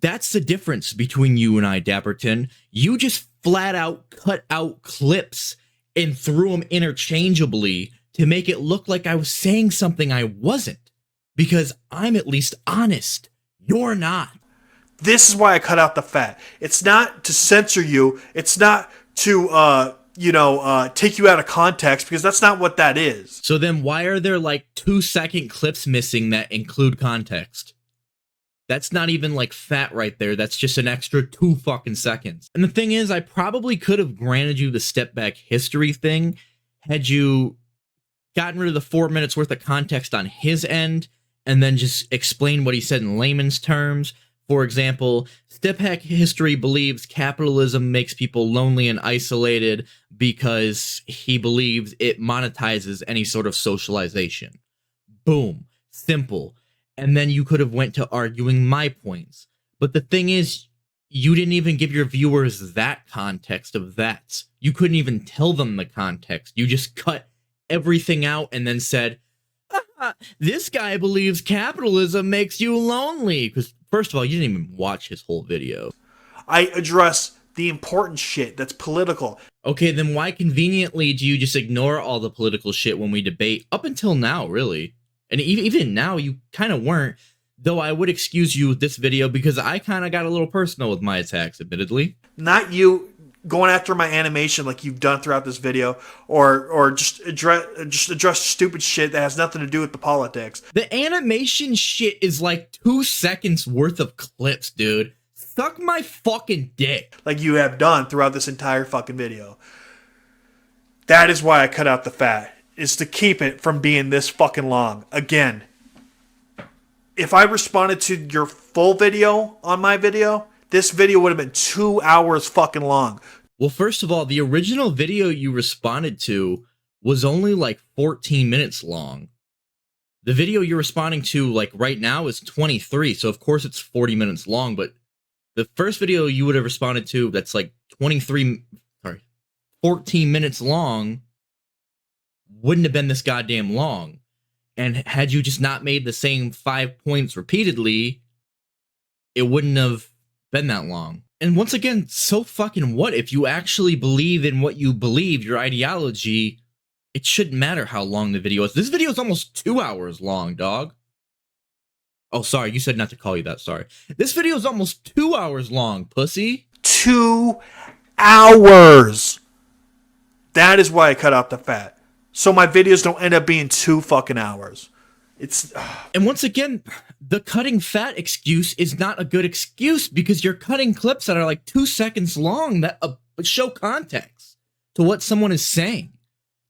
That's the difference between you and I, Dapperton. You just flat out cut out clips and threw them interchangeably to make it look like I was saying something I wasn't. Because I'm at least honest. You're not. This is why I cut out the fat. It's not to censor you. It's not to, take you out of context, because that's not what that is. So then why are there like 2-second clips missing that include context? That's not even like fat right there. That's just an extra 2 fucking seconds. And the thing is, I probably could have granted you the step back history thing had you gotten rid of the 4 minutes worth of context on his end and then just explain what he said in layman's terms. For example, step back history believes capitalism makes people lonely and isolated because he believes it monetizes any sort of socialization. Boom. Simple. And then you could have went to arguing my points. But the thing is, you didn't even give your viewers that context of that. You couldn't even tell them the context. You just cut everything out and then said, this guy believes capitalism makes you lonely. Because, first of all, you didn't even watch his whole video. I address the important shit that's political. Okay, then why conveniently do you just ignore all the political shit when we debate? Up until now, really. And even now, you kind of weren't. Though I would excuse you with this video because I kind of got a little personal with my attacks, admittedly. Not you going after my animation like you've done throughout this video, or just address stupid shit that has nothing to do with the politics. The animation shit is like 2 seconds worth of clips, dude. Suck my fucking dick. Like you have done throughout this entire fucking video. That is why I cut out the fat. Is to keep it from being this fucking long. Again, if I responded to your full video on my video, this video would have been 2 hours fucking long. Well, first of all, the original video you responded to was only like 14 minutes long. The video you're responding to, like right now, is 23, so of course it's 40 minutes long, but the first video you would have responded to that's like 14 minutes long wouldn't have been this goddamn long. And had you just not made the same 5 points repeatedly, it wouldn't have been that long. And once again, so fucking what? If you actually believe in what you believe, your ideology, it shouldn't matter how long the video is. This video is almost 2 hours long, dog. Oh, sorry, you said not to call you that, sorry. This video is almost 2 hours long, pussy. 2 hours! That is why I cut out the fat. So my videos don't end up being 2 fucking hours. And once again, the cutting fat excuse is not a good excuse because you're cutting clips that are like 2 seconds long that show context to what someone is saying,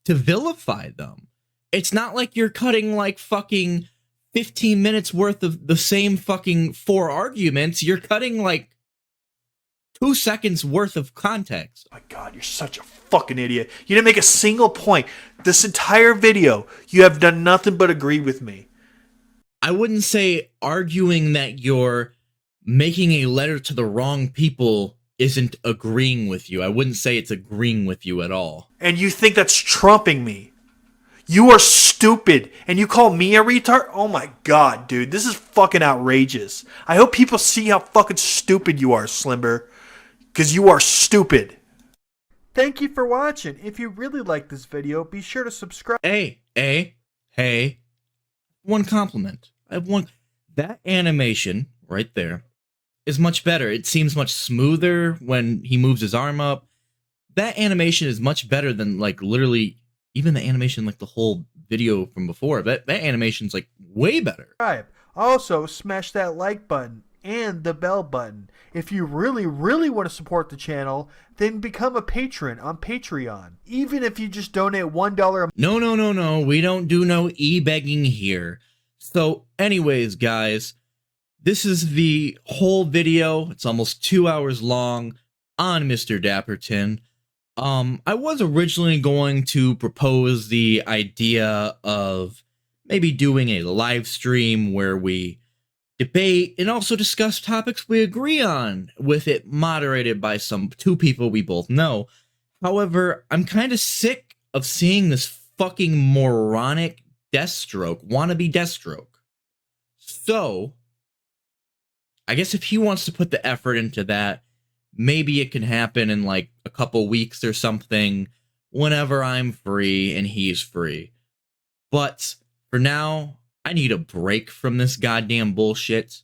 to vilify them. It's not like you're cutting like fucking 15 minutes worth of the same fucking 4 arguments. You're cutting like 2 seconds worth of context. Oh my God, you're such a fucking idiot. You didn't make a single point. This entire video, you have done nothing but agree with me. I wouldn't say arguing that you're making a letter to the wrong people isn't agreeing with you. I wouldn't say it's agreeing with you at all. And you think that's trumping me. You are stupid. And you call me a retard? Oh my God, dude. This is fucking outrageous. I hope people see how fucking stupid you are, Slimber. Because you are stupid. Thank you for watching. If you really like this video, be sure to subscribe. Hey. One compliment. I have one. That animation right there is much better. It seems much smoother when he moves his arm up. that animation is much better than like literally even the animation like the whole video from before. That animation's like way better. Subscribe. Also, smash that like button and the bell button. If you really, really want to support the channel, then become a patron on Patreon. Even if you just donate $1. No. We don't do no e-begging here. So anyways, guys, this is the whole video. It's almost 2 hours long on Mr. Dapperton. I was originally going to propose the idea of maybe doing a live stream where we debate and also discuss topics we agree on, with it moderated by two people we both know. However, I'm kind of sick of seeing this fucking moronic wannabe Deathstroke. So, I guess if he wants to put the effort into that, maybe it can happen in like a couple weeks or something, whenever I'm free and he's free. But for now, I need a break from this goddamn bullshit.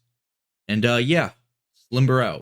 And yeah, Slimber out.